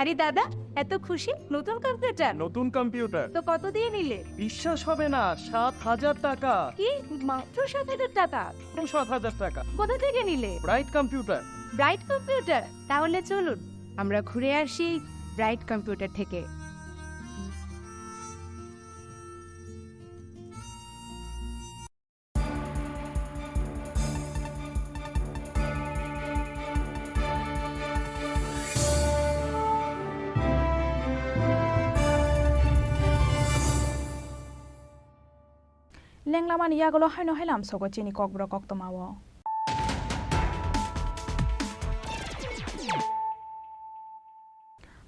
আরে দাদা, এত খুশি? নতুন কম্পিউটার? নতুন কম্পিউটার তো কত দিয়ে নিলে? বিশ্বাস হবে না, 7,000 টাকা। কি, মাত্র 7,000 টাকা? 7,000 টাকা। কোথা থেকে নিলে? Bright computer. Bright computer? তাহলে চলুন আমরা ঘুরে আসি ব্রাইট কম্পিউটার থেকে। লেংলামানি ইয়াগুলো হাইনো হাইলাম সগো চিনি ককব্রক কক্তমাও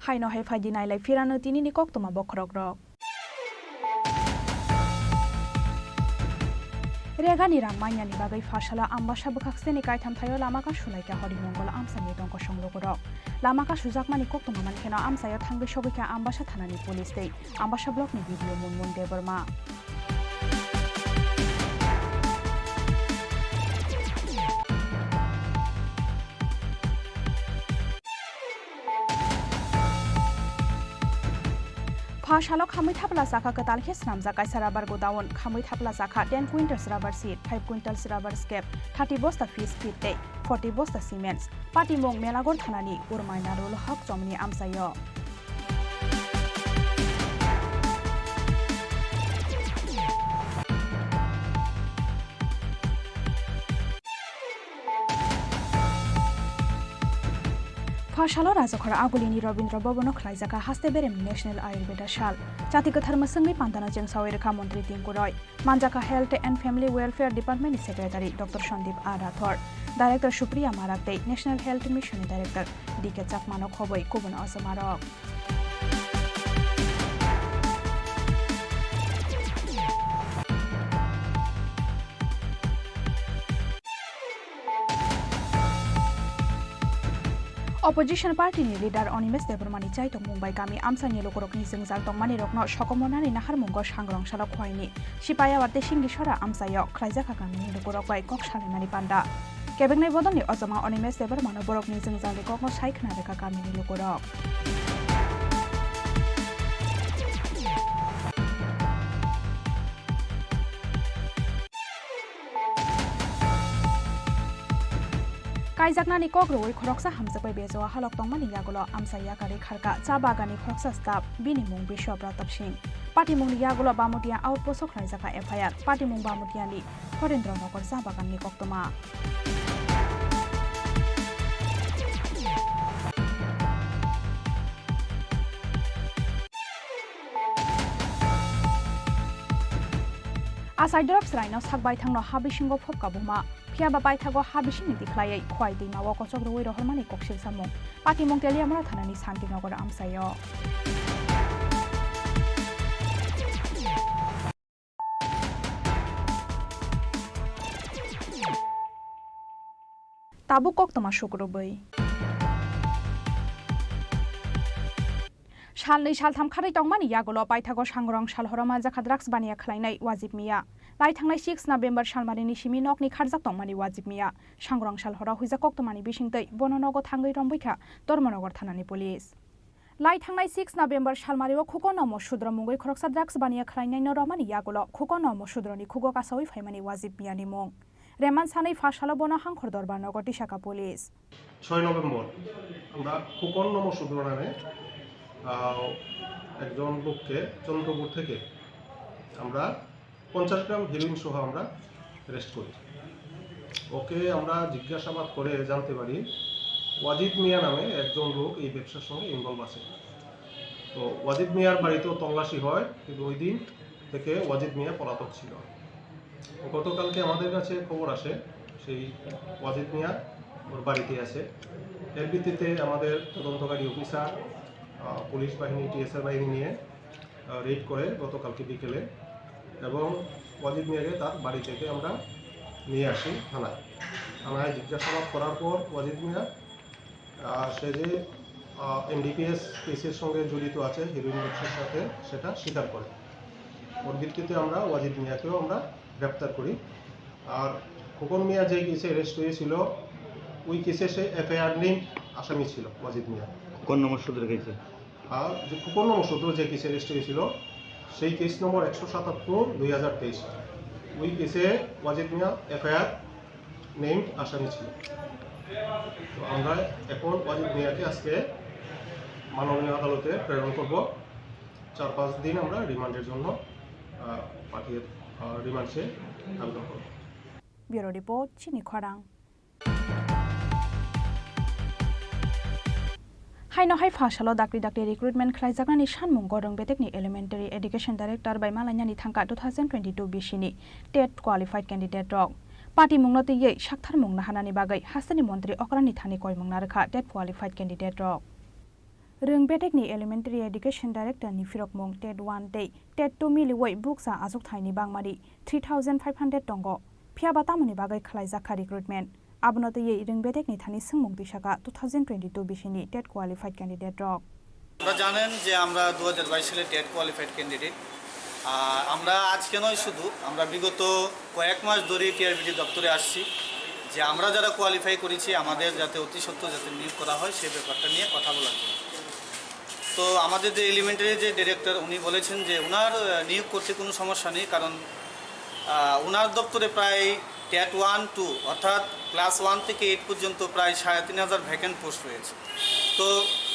হাইনো হাই ফাইদি নাইলাই ফিরানো তিনিনি কক্তমা বখরক রক রেগানি রাং মাইনানি বাগै ফাশালা आम्बासा बखाक्सेनि कायथाम थायो लामाका सुलाइका हरिमंगल आमसानि दंक संलगरक लामाका सुजाकमानि कक्तमा मानखेना आमसायाव थांगै सगैका आम्बासा थानानि पुलिस दै आम्बासा ब्लकनि भिडिअ मुनमुन देबरमा फाशालो खामै थापला साखा कताल खेस नामजा कायसा राबार गोदावन खामै थापला साखा 10 quintals rubber seat 5 quintals rubber scrap 30 बस्ता फिस फिट 40 बस्ता सिमेन्ट्स पाटिमंग मेलागोर थानानि उरमायना रोल हक जमनि आमसायो फाशालो राजखरा आगुलिनी रवीन्द्र भवन खलाइजाका हास्ते बेरेम नेशनल आयुर्वेदा शाल जातिगत धर्मसंगै पान्ताना जों सावैरखा मन्त्री टिंकु रय मानजाका हेल्थ एंड फैमिली वेलफेयर डिपार्टमेंटनि secretary doctor Sandeep R Rathore director Supriya माराक्ते नेशनल हेल्थ मिशननि डायरेक्टर डीके चाकमानो खबै गुबुन असमारक অপজিশন পার্টিनि লিডার অনিমেষ দেবরমানি চাইতো মুম্বাই গামি আমসাनि लोगरकनि जोंजाल तंमानि रकनो सकमनानि नाहार मुंगो सांग्रंशाला खयनि सिपाया वाते सिंगिसरा आमसायाव खलाइजाखा गामिनि लोगरक बाय कक सालेमानि पान्डा केबेंनाय बदलनि अजमा अनिमेष देबरमानो बरकनि जोंजालनि ककनो साइखना रेखा गामिनि लोगरक कायजाकनानि कग्रoi खरकसा हामजबाय बेजवा हालक तंमानि यागुलो आमसाया गारि खारका चा बागानि खरकसा स्टाफ बिनि मुं बिश्व प्रताप सिंह पाटिमुंनि यागुलो बामुटिया आउटपोस्ट खलाइजाका एफआईआर पाटिमुं बामुटियानि हरेन्द्र नगर चा बागाननि कक्तमा आसाइडरप स्राइनो साकबाय थांनो हाबिसिंगो फबकाबुमा फियाबा बायथागो हाबिसिनि दिख्लायै खय दैमाव कचग्रoi रहरमानि कक्सिल सामु पाटिमुं तेलियामरा थानानि शान्तिनगर आमसायो ताबु कक्तमा शुक्रबै सालनै सालथाम खारै तंमानि यागुलो बायथागो सांग्रं सालहरमा जाखा ड्राग्स बानिया खलायनाय वाजिब मिया लाई थांनाय 6 नभेम्बर सालमारिनि सिमि नकनि खारजाक तंमानि वाजिब मिया सांग्रं सालहरा हुइजा कक्तमानि बिसिंतै बननगो थांगै रंबैखा धर्मनगर थानानि पुलिस लाई थांनाय 6 नभेम्बर सालमारिव खुको नम सुद्र मुंगै खरकसा ड्राग्स बानिया खलायनाय नरमानि यागुलो खुको नम सुद्रनि खुगो कासावै फाइमानि वाजिब मियानि मुं रेमान सानै फाशालो बन हांखर दरबार नगर टिसाका पुलिस 6 नभेम्बर আমরা খুকন নম সুদ্র নামে একজন লোককে চন্দ্রপুর থেকে আমরা 50 গ্রাম হেরোইন সহ আমরা অ্যারেস্ট করি ওকে আমরা জিজ্ঞাসাবাদ করে জানতে পারি ওয়াজিদ মিয়া নামে একজন লোক এই ব্যবসার সঙ্গে ইনভলভ আছে তো ওয়াজিদ মিয়ার বাড়িতেও তল্লাশি হয় কিন্তু ওই দিন থেকে ওয়াজিদ মিয়া পলাতক ছিল গতকালকে আমাদের কাছে খবর আসে সেই ওয়াজিদ মিয়া ওর বাড়িতে আছে এর ভিত্তিতে আমাদের তদন্তকারী অফিসার পুলিশ বাহিনী টিএসআর বাহিনী নিয়ে রেড করে গতকালকে বিকেলে এবং ওয়াজিদ মিয়াকে তার বাড়ি থেকে আমরা নিয়ে আসি থানায় জিজ্ঞাসাবাদ করার পর ওয়াজিদ মিয়া সে যে এনডিপিএস কেসের সঙ্গে জড়িত আছে হেরোইন ব্যবসার সাথে সেটা স্বীকার করে ওর ভিত্তিতে আমরা ওয়াজিদ মিয়াকেও আমরা গ্রেপ্তার করি আর খোকন মিয়া যে কেসে অ্যারেস্ট হয়েছিল ওই কেসে সে এফআইআর লিঙ্ক আসামি ছিল ওয়াজিদ মিয়া। কোন নম্বর সূত্রে গেছে? আর যে 55 নম্বর সূত্র যে কেসে অ্যারেস্ট হয়েছিল সেই কেস নম্বর 177/2023, ওই কেসে ওয়াজিদ মিয়া এফআইআর নেমড আসামি ছিল। তো আমরা এখন ওয়াজিদ মিয়াকে আজকে মাননীয় আদালতে প্রেরণ করব। 4-5 দিন আমরা রিমান্ডের জন্য পাঠিয়ে রিমান্ড চেয়ে আবেদন করব। ব্যুরো রিপোর্ট, চিনি খরাং। हाइनहाय फासालो दाक्रि दाक्रि रिक्रुटमेंट खालायजाग्रानि सानमुं गरं बेटेकनि एलिमेंटारि एडुकेशन डायरेक्टर बाय मालायनानि थांखा 2022 बिसिनि टेट क्वालिफाइड कैंडिडेट रक पार्टी मुंगनतियै साक्थार मुंना हानानि बागै हास्तानि मन्त्री अकरानि थानि कय मुंना रेखा टेट क्वालिफाइड कैंडिडेट रक रों बेटेकनि एलिमेंटारि एडुकेशन डायरेक्टर नि फिरक मुं टेट 1 तै टेट 2 मिलिवै बुकसा आजुक थाइनि बांमारि 3500 दंग फियाबा तामुनि बागै खालायजाखा रिक्रुटमेंट আবনতयै রংবেটেকনি থানি সংমুখ দিশাকা 2022 বিশিনি টেট কোয়ালিফাইড ক্যান্ডিডেট রক। আপনারা জানেন যে আমরা 2022 সালে টেট কোয়ালিফাইড ক্যান্ডিডেট। আমরা আজকে নয়, শুধু আমরা বিগত কয়েক মাস ধরে টিআরবিডি দপ্তরে আসছি যে আমরা যারা কোয়ালিফাই করেছি আমাদের যাতে অতি সত্ত্বর যাতে নিয়োগ করা হয় সেই ব্যাপারটা নিয়ে কথা বলার জন্য। তো আমাদের যে এলিমেন্টারি যে ডিরেক্টর উনি বলেছেন যে ওনার নিয়োগ করতে কোনো সমস্যা নেই, কারণ ওনার দপ্তরে প্রায় টেট 1-2 অর্থাৎ ক্লাস 1 থেকে 8 পর্যন্ত প্রায় 3500 ভ্যাকেন্ট পোস্ট রয়েছে। তো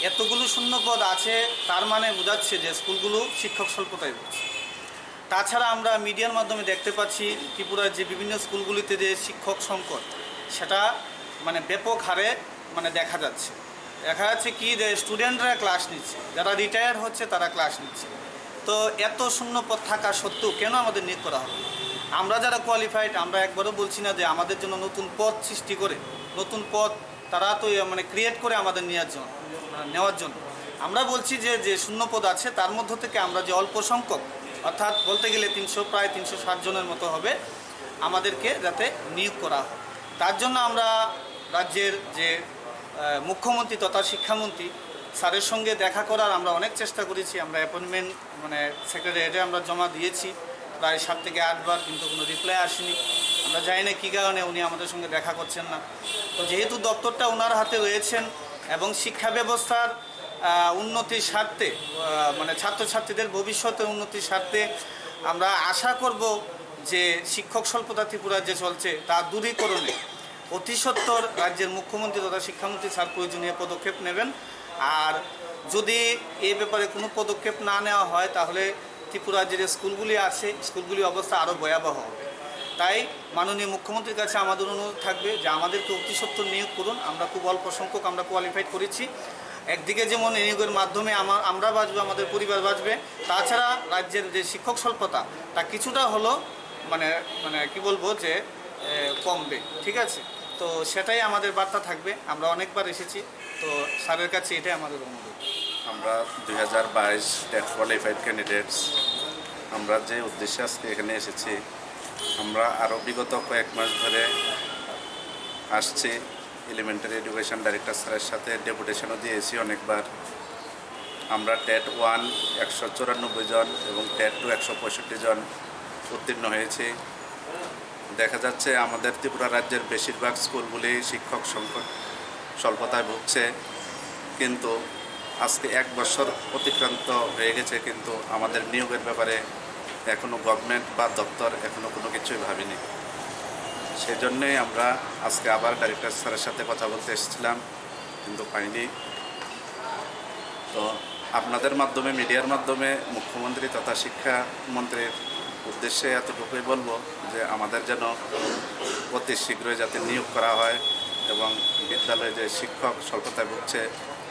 এতগুলো শূন্যপদ আছে, তার মানে বোঝাচ্ছে যে স্কুলগুলো শিক্ষক স্বল্পতায় ভুগছে। তাছাড়া আমরা মিডিয়ার মাধ্যমে দেখতে পাচ্ছি ত্রিপুরার যে বিভিন্ন স্কুলগুলিতে যে শিক্ষক সংকট সেটা মানে ব্যাপক হারে মানে দেখা যাচ্ছে কি যে স্টুডেন্টরা ক্লাস নিচ্ছে, যারা রিটায়ার হচ্ছে তারা ক্লাস নিচ্ছে। তো এত শূন্যপদ থাকা সত্ত্বেও কেন আমাদের নিয়োগ করা হবে? আমরা যারা কোয়ালিফাইড আমরা একবারও বলছি না যে আমাদের জন্য নতুন পদ সৃষ্টি করে নতুন পদ তারা তো মানে ক্রিয়েট করে আমাদের নেওয়ার জন্য আমরা বলছি যে শূন্য পদ আছে তার মধ্য থেকে আমরা যে অল্প সংখ্যক অর্থাৎ বলতে গেলে প্রায় 360 জনের মতো হবে আমাদেরকে যাতে নিয়োগ করা হয়। তার জন্য আমরা রাজ্যের যে মুখ্যমন্ত্রী তথা শিক্ষামন্ত্রী স্যারের সঙ্গে দেখা করার আমরা অনেক চেষ্টা করেছি। আমরা অ্যাপয়েন্টমেন্ট মানে সেক্রেটারিয়েটে আমরা জমা দিয়েছি প্রায় 7 থেকে 8 বার, কিন্তু কোনো রিপ্লাই আসেনি। আমরা জানি না কী কারণে উনি আমাদের সঙ্গে দেখা করছেন না। তো যেহেতু দপ্তরটা ওনার হাতে রয়েছেন এবং শিক্ষা ব্যবস্থার উন্নতির স্বার্থে মানে ছাত্রছাত্রীদের ভবিষ্যতের উন্নতির স্বার্থে আমরা আশা করব যে শিক্ষক স্বল্পতা ত্রিপুরা যে চলছে তা দূরীকরণে অতি সত্বর রাজ্যের মুখ্যমন্ত্রী তথা শিক্ষামন্ত্রী স্যার প্রয়োজনীয় পদক্ষেপ নেবেন। আর যদি এই ব্যাপারে কোনো পদক্ষেপ না নেওয়া হয় তাহলে ত্রিপুরার যে স্কুলগুলি আছে স্কুলগুলির অবস্থা আরও ভয়াবহ হবে। তাই মাননীয় মুখ্যমন্ত্রীর কাছে আমাদের অনুরোধ থাকবে যে আমাদেরকে অতি সত্বর নিয়োগ করুন। আমরা খুব অল্প সংখ্যক আমরা কোয়ালিফাইড করেছি। একদিকে যেমন নিয়োগের মাধ্যমে আমরা বাঁচবো, আমাদের পরিবার বাঁচবে, তাছাড়া রাজ্যের যে শিক্ষক স্বল্পতা তা কিছুটা হলো মানে কি বলবো যে কমবে। ঠিক আছে, তো সেটাই আমাদের বার্তা থাকবে। আমরা অনেকবার এসেছি, তো স্যারের কাছে এটাই আমাদের অনুরোধ। আমরা 2022 টেট কোয়ালিফাইড ক্যান্ডিডেটস আমরা যে উদ্দেশ্যে আজকে এখানে এসেছি, আমরা আরও বিগত কয়েক মাস ধরে আসছি। এলিমেন্টারি এডুকেশন ডাইরেক্টর স্যারের সাথে ডেপুটেশনও দিয়েছি অনেকবার। আমরা টেট 1 194 জন এবং টেট 2 165 জন উত্তীর্ণ হয়েছি। দেখা যাচ্ছে আমাদের ত্রিপুরা রাজ্যের বেশিরভাগ স্কুলগুলি শিক্ষক সংকট স্বল্পতায় ভুগছে, কিন্তু আজকে 1 বছর অতিক্রান্ত হয়ে গেছে, কিন্তু আমাদের নিয়োগের ব্যাপারে এখনও গভর্নমেন্ট বা দপ্তর এখনও কোনো কিছুই ভাবিনি। সেই জন্যই আমরা আজকে আবার ডাইরেক্টর স্যারের সাথে কথা বলতে এসেছিলাম, কিন্তু পাইনি। তো আপনাদের মাধ্যমে মিডিয়ার মাধ্যমে মুখ্যমন্ত্রী তথা শিক্ষামন্ত্রীর উদ্দেশ্যে এতটুকুই বলবো যে আমাদের যেন অতি শীঘ্রই যাতে নিয়োগ করা হয় এবং বিদ্যালয়ে যে শিক্ষক স্বল্পতায় ভুগছে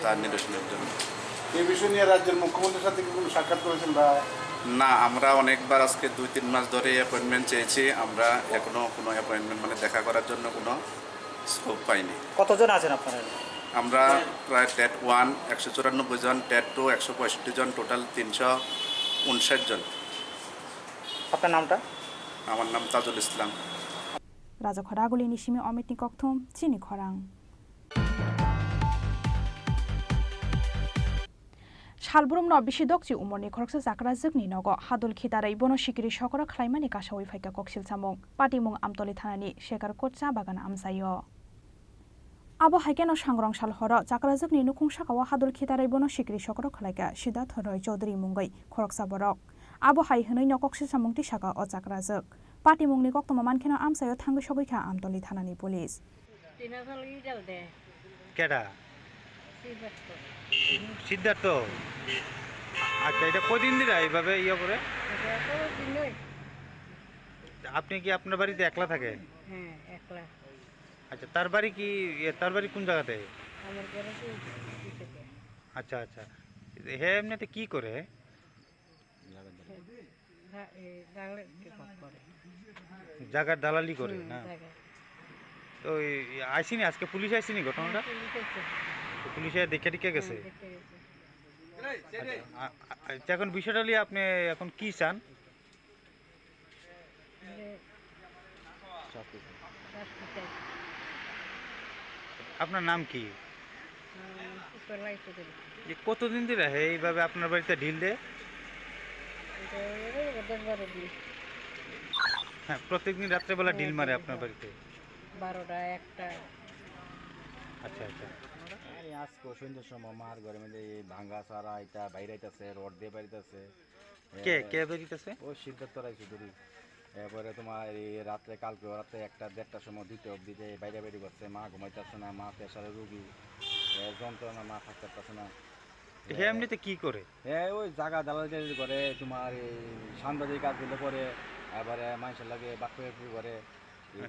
তার নিরসনের জন্য। এই বিষয় নিয়ে রাজ্যের মুখ্যমন্ত্রীর সাথে কোনো সাক্ষাৎ করেছেন বা? না, আমরা অনেকবার আজকে 2-3 মাস ধরে অ্যাপয়েন্টমেন্ট চেয়েছি। আমরা এখনও কোনো অ্যাপয়েন্টমেন্ট মানে দেখা করার জন্য কোনো স্কোপ পাইনি। কতজন আছেন আপনারা? আমরা প্রায় টেট 1 194 জন, টেট 2 165 জন, টোটাল 359 জন। আপনার নামটা? আমার নাম তাজুল ইসলাম। রাজা খরাগুলি নিশিমি অমিতনি ককথম চিনি খরাং। সালবুরম বিশি দকচি উমরনি খরকসা জাকরা জগনি নগ হাদুল খিতারাই বন শিকিরি সকরা খ্লাইমানি কাশাওই ফাইকা ককসিল সামং পাটিমুং আমতলি থানানি শেখার কোট চা বাগান আমসাইয় Abo haikeno sangrong sal horo chakrajak ni nukung sakawa hadul khitarai bono sikri sokro khalaika Siddharth Roy Chaudhary mungai khoroksa borok abo hai hwnoi nokok se samungti saka o chakrajak party mungni koktoma mankheno amsayo thangoi sogoikha amtoli thanani police কেডা সিদ্ধার্থ আচ্ছা এটা কদিন ধরে এইভাবে ইয়ে করে আপনি কি আপনার বাড়িতে একলা থাকে হ্যাঁ একলা আচ্ছা তার বাড়ি কি তার বাড়ি কোন জায়গাতে আমার ঘরে আচ্ছা আচ্ছা হ্যাঁ এমনিতে কি করে জায়গার দালালি করে না তো আইসিনি আজকে পুলিশ আইসিনি ঘটনাটা পুলিশে দেখে টিকে গেছে এখন বিষয়টা নিয়ে আপনি এখন কি চান আপনার নাম কি কতদিন ধরে এইভাবে আপনার বাড়িতে ঢিল দেয় হ্যাঁ প্রত্যেকদিন রাত্রেবেলা ঢিল মারে আপনার বাড়িতে 12টা 1টা আচ্ছা আচ্ছা আজকে সন্ধ্যার সময় মার ঘরের মধ্যে ভাঙ্গা সারা এটা বাইরাইতেছে রড দিয়ে বাইরাইতেছে কে কে বেরিতেছে ও সিদ্ধার্থ রায় চৌধুরী এরপরে তোমার এই রাত্রে কালকে রাত্রে 1টা 1:30টার সময় 2টা অবধি যে বাইরে বাইরে করছে মা ঘুমাইতেছে না মা প্রেশারের রুগী যন্ত্রণা মা থাকতে পারছে না এমনিতে কি করে হ্যাঁ ওই জায়গা দালালি করে তোমার এই সাংবাদিক কাজগুলো করে এবারে মানুষের লাগে বাক্যি করে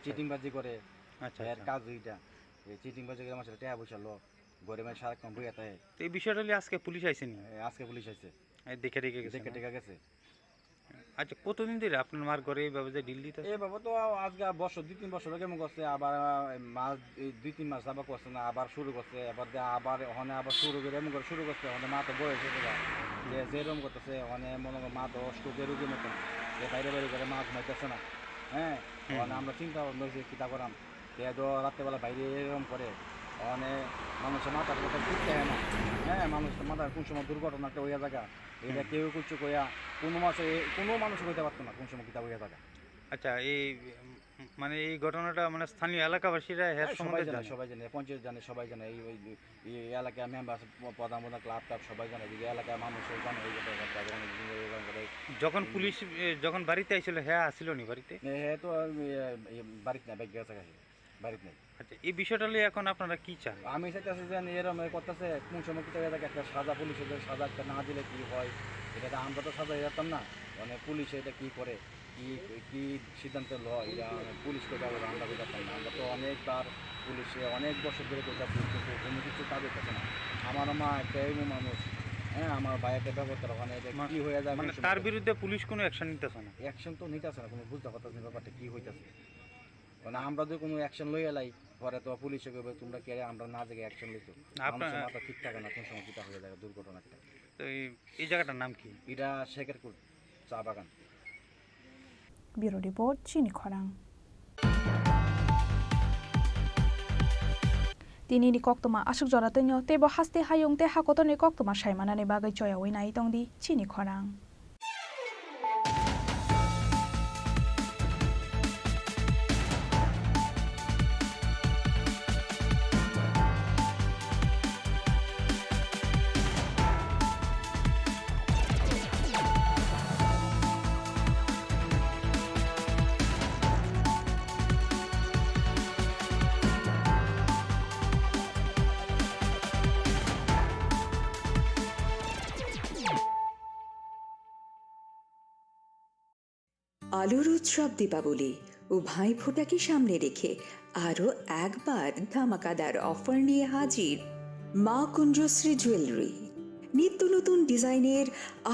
চিটিংবাজি করে আচ্ছা এর কাজ এইটা এই চিটিংবাজি করে মানুষের টাকা পয়সা লো ঘরে মানে সারাক্ষণ বইয়া থাকে এই বিষয়টা নিয়ে আজকে পুলিশ আইসেনি আজকে পুলিশ আইছে দেখে গেছে আচ্ছা কতদিন ধরে আপনার মার ঘরে এইভাবে যে ঢিল দিতে এই বাবা তো আজকে বছর 2-3 বছর কেমন করছে আবার মাস 2-3 মাস আবার করছে না আবার শুরু করছে আবার ওখানে আবার শুরু করে এমন করে শুরু করছে ওখানে মা তো বয়স হয়ে যায় যে যেরকম করতেছে ওখানে মনে হয় মা তো অষ্টকের রুগীর মতন যে বাইরে বাইরে করে মা ঘুমাইতেছে না হ্যাঁ ওখানে আমরা চিন্তা ভাবনা যে কী তা করাম সে তো রাত্রেবেলা বাইরে এরকম করে ওখানে মানুষের মাথার কথা ঠিক থাকে না হ্যাঁ মানুষের মাথার কোন সময় দুর্ঘটনা একটা হইয়া জায়গা এটা কেউ কিছু কইয়া কোনো মানুষ কইতে পারতো না কোন সময় কিতা হইয়া জায়গা আচ্ছা এই মানে এই ঘটনাটা মানে স্থানীয় এলাকাবাসীরা সবাই জানে পঞ্চায়েত জানে সবাই জানে এই এলাকায় মেম্বার প্রধান ক্লাব টাব সবাই জানে যে এলাকার মানুষ জানে যখন পুলিশ যখন বাড়িতে আইছিল হ্যাঁ আসছিল নি বাড়িতে হ্যাঁ তো বাড়িতে না ব্যাগ গেছে বাড়িতে নেই আচ্ছা এই বিষয়টা নিয়ে এখন আপনারা কি চান আমি চাইতেছি যে এরকম করতেছে কোন সময় কিতা একটা সাজা পুলিশের সাজা একটা না দিলে কি হয় এটা আমরা তো সাজা যেতাম না মানে পুলিশ এটা কি করে কি সিদ্ধান্ত লয় এটা পুলিশকে যাবো আমরা বুঝাতাম না আমরা তো অনেকবার পুলিশে অনেক বছর ধরে করতেছি কিন্তু কোনো কিছু কাজ হইতেছে না আমার মা একটা এমন মানুষ হ্যাঁ আমার ভাই একটা ব্যবস্থা ওখানে কি হয়ে যায় মানে তার বিরুদ্ধে পুলিশ কোনো অ্যাকশন নিতেছে না অ্যাকশন তো নিতেছে না কোনো বুঝতে পারতেছে না ব্যাপারটা কি হইতেছে মানে আমরা যদি কোনো অ্যাকশন লই এলাই পরে তো পুলিশে কইবে তোমরা কে আমরা না জায়গায় অ্যাকশন লইছো আপনার মাথা ঠিক থাকে না কোন সময় কিটা হয়ে যায় দুর্ঘটনা একটা তো এই জায়গাটার নাম কি এটা শেখেরপুর চা বাগান ব্যুরো রিপোর্ট চিনি খরাং তিনি ni koktoma asuk jora tenyo tebo haste hayung te hakoto ni koktoma saimana ni bagai choya oi nai tongdi Chini Khorang আলোর উৎসব দীপাবলি ও ভাইফোঁটাকে সামনে রেখে আরও একবার ধামাকাদার অফার নিয়ে হাজির মা কুঞ্জশ্রী জুয়েলারি নিত্য নতুন ডিজাইনের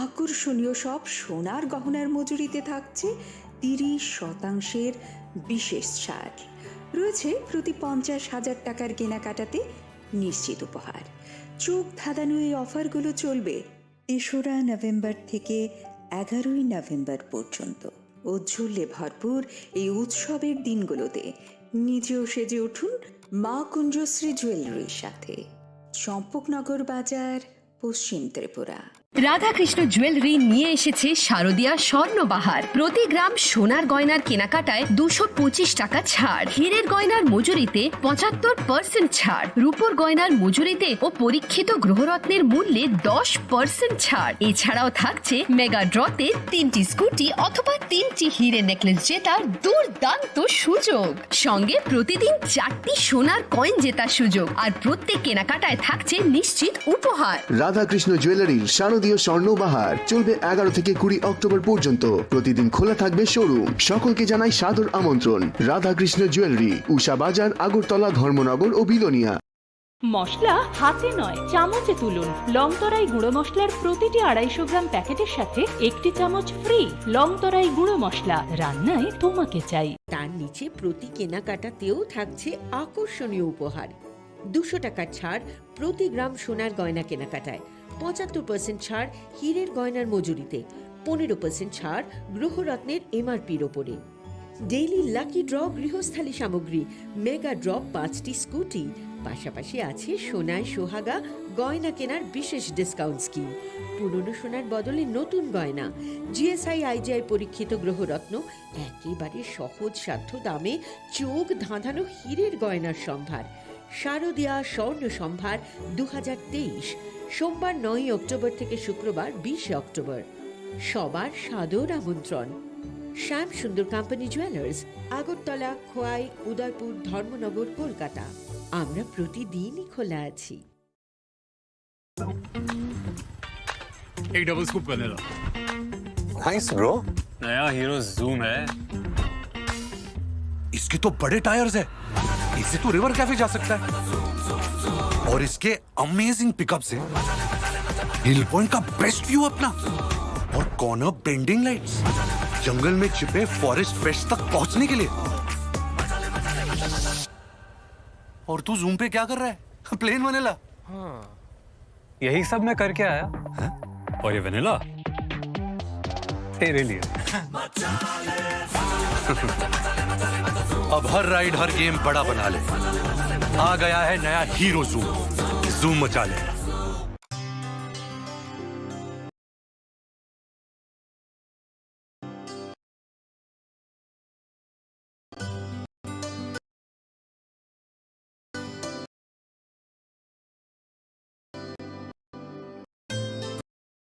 আকর্ষণীয় সব সোনার গহনার মজুরিতে থাকছে 30% বিশেষ ছাড় রয়েছে প্রতি 50,000 টাকার কেনাকাটাতে নিশ্চিত উপহার চোখ ধাঁধানো এই অফারগুলো চলবে 3রা নভেম্বর থেকে 11ই নভেম্বর পর্যন্ত উজ্জ্বলে ভরপুর এই উৎসবের দিনগুলোতে নিজেও সেজে উঠুন মা কুঞ্জশ্রী জুয়েলারির সাথে চম্পকনগর বাজার পশ্চিম ত্রিপুরা। রাধাকৃষ্ণ জুয়েলারি নিয়ে এসেছে শারদীয়া স্বর্ণবাহার। প্রতি গ্রাম সোনার গয়নার কেনাকাটায় 225 টাকা ছাড়, হীরের গয়নার মজুরিতে 75% ছাড়, রূপোর গয়নার মজুরিতে ও পরীক্ষিত গ্রহরত্নের মূল্যে 10% ছাড়। এছাড়াও থাকছে মেগা ড্রতে 3টি স্কুটি অথবা 3টি হীরের নেকলেস জেতার দুর্দান্ত সুযোগ, সঙ্গে প্রতিদিন 4টি সোনার কয়েন জেতার সুযোগ, আর প্রত্যেক কেনাকাটায় থাকছে নিশ্চিত উপহার। রাধাকৃষ্ণ জুয়েলারির শারদীয় স্বর্ণবাহার চলবে 11 থেকে 20 অক্টোবর পর্যন্ত। প্রতিদিন খোলা থাকবে শোরুম। সকলকে জানাই সাদর আমন্ত্রণ। রাধাকৃষ্ণ জুয়েলারি, উষা বাজার, আগরতলা, ধর্মনগর ও বিলোনিয়া। মশলা হাতে নয় চামচে তুলুন। লংতরাই গুঁড়ো মশলার প্রতিটি 250 গ্রাম প্যাকেটের সাথে 1টি চামচ ফ্রি। লংতরাই গুঁড়ো মশলা, রান্নায় তোমাকে চাই। তার নিচে প্রতি কেনাকাটাতেও থাকছে আকর্ষণীয় উপহার। 200 টাকার ছাড় প্রতি গ্রাম সোনার গয়না কেনাকাটায়, 75% ছাড় হীরের গয়নার মজুরিতে, 15% ছাড় গ্রহরত্নের এমআরপির ওপরে। ডেইলি লাকি ড্র গৃহস্থালী সামগ্রী, মেগা ড্র 5টি স্কুটি, পাশাপাশি আছে সোনায় সোহাগা গয়না কেনার বিশেষ ডিসকাউন্ট স্কিম। পুরনো সোনার বদলে নতুন গয়না, জিএসআই আইজিআই পরীক্ষিত গ্রহরত্ন, একেবারে সহজ সাধ্য দামে চোখ ধাঁধানো হীরের গয়নার সম্ভার। শারদীয়া স্বর্ণ সম্ভার 2023, সোমবার 9 অক্টোবর থেকে শুক্রবার 20 অক্টোবর। সবার সাদর আমন্ত্রণ। Shyam Sundar company jewellers, Agartala, Khowai, Udaipur, Dharmanagar, Kolkata. আমরা প্রতিদিনই খোলা আছি। एक डबल स्कूप करने लो। Nice bro. नया हीरो जूम है। इसके तो बड़े टायर्स है, इससे तो रिवर कैफे जा सकता है। और इसके अमेजिंग पिकअप से हिल पॉइंट का बेस्ट व्यू अपना, और कॉर्नर बेंडिंग लाइट्स, जंगल में छिपे फॉरेस्ट फेस्ट तक पहुंचने के लिए। और तू जूम पे क्या कर रहा है? Plane vanilla. हाँ, यही सब मैं करके आया। है? और ये वनीला तेरे लिए। अब हर राइड हर गेम बड़ा बना ले। आ गया है नया हीरो जूम, जूम मचा ले।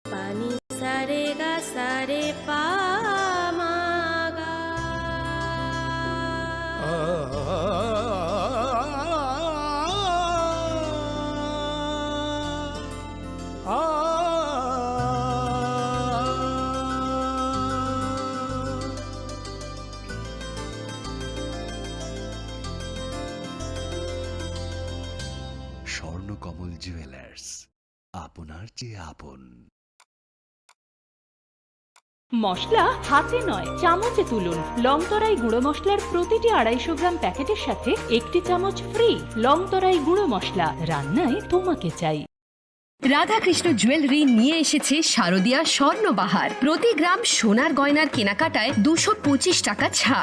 पानी सारे गा सारे पा मा गा। স্বর্ণকমল জুয়েলার্স, আপনার চেয়ে আপন। মশলা হাতে নয় চামচে তুলুন। লংতরাই গুঁড়ো মশলার প্রতিটি 250 গ্রাম প্যাকেটের সাথে 1টি চামচ ফ্রি। লংতরাই গুঁড়ো মশলা, রান্নায় তোমাকে চাই। রাধাকৃষ্ণ জুয়েলারি নিয়ে এসেছে শারদীয়া স্বর্ণবাহার। প্রতি গ্রাম সোনার গয়নার কেনাকাটায় 225 টাকা ছাড়,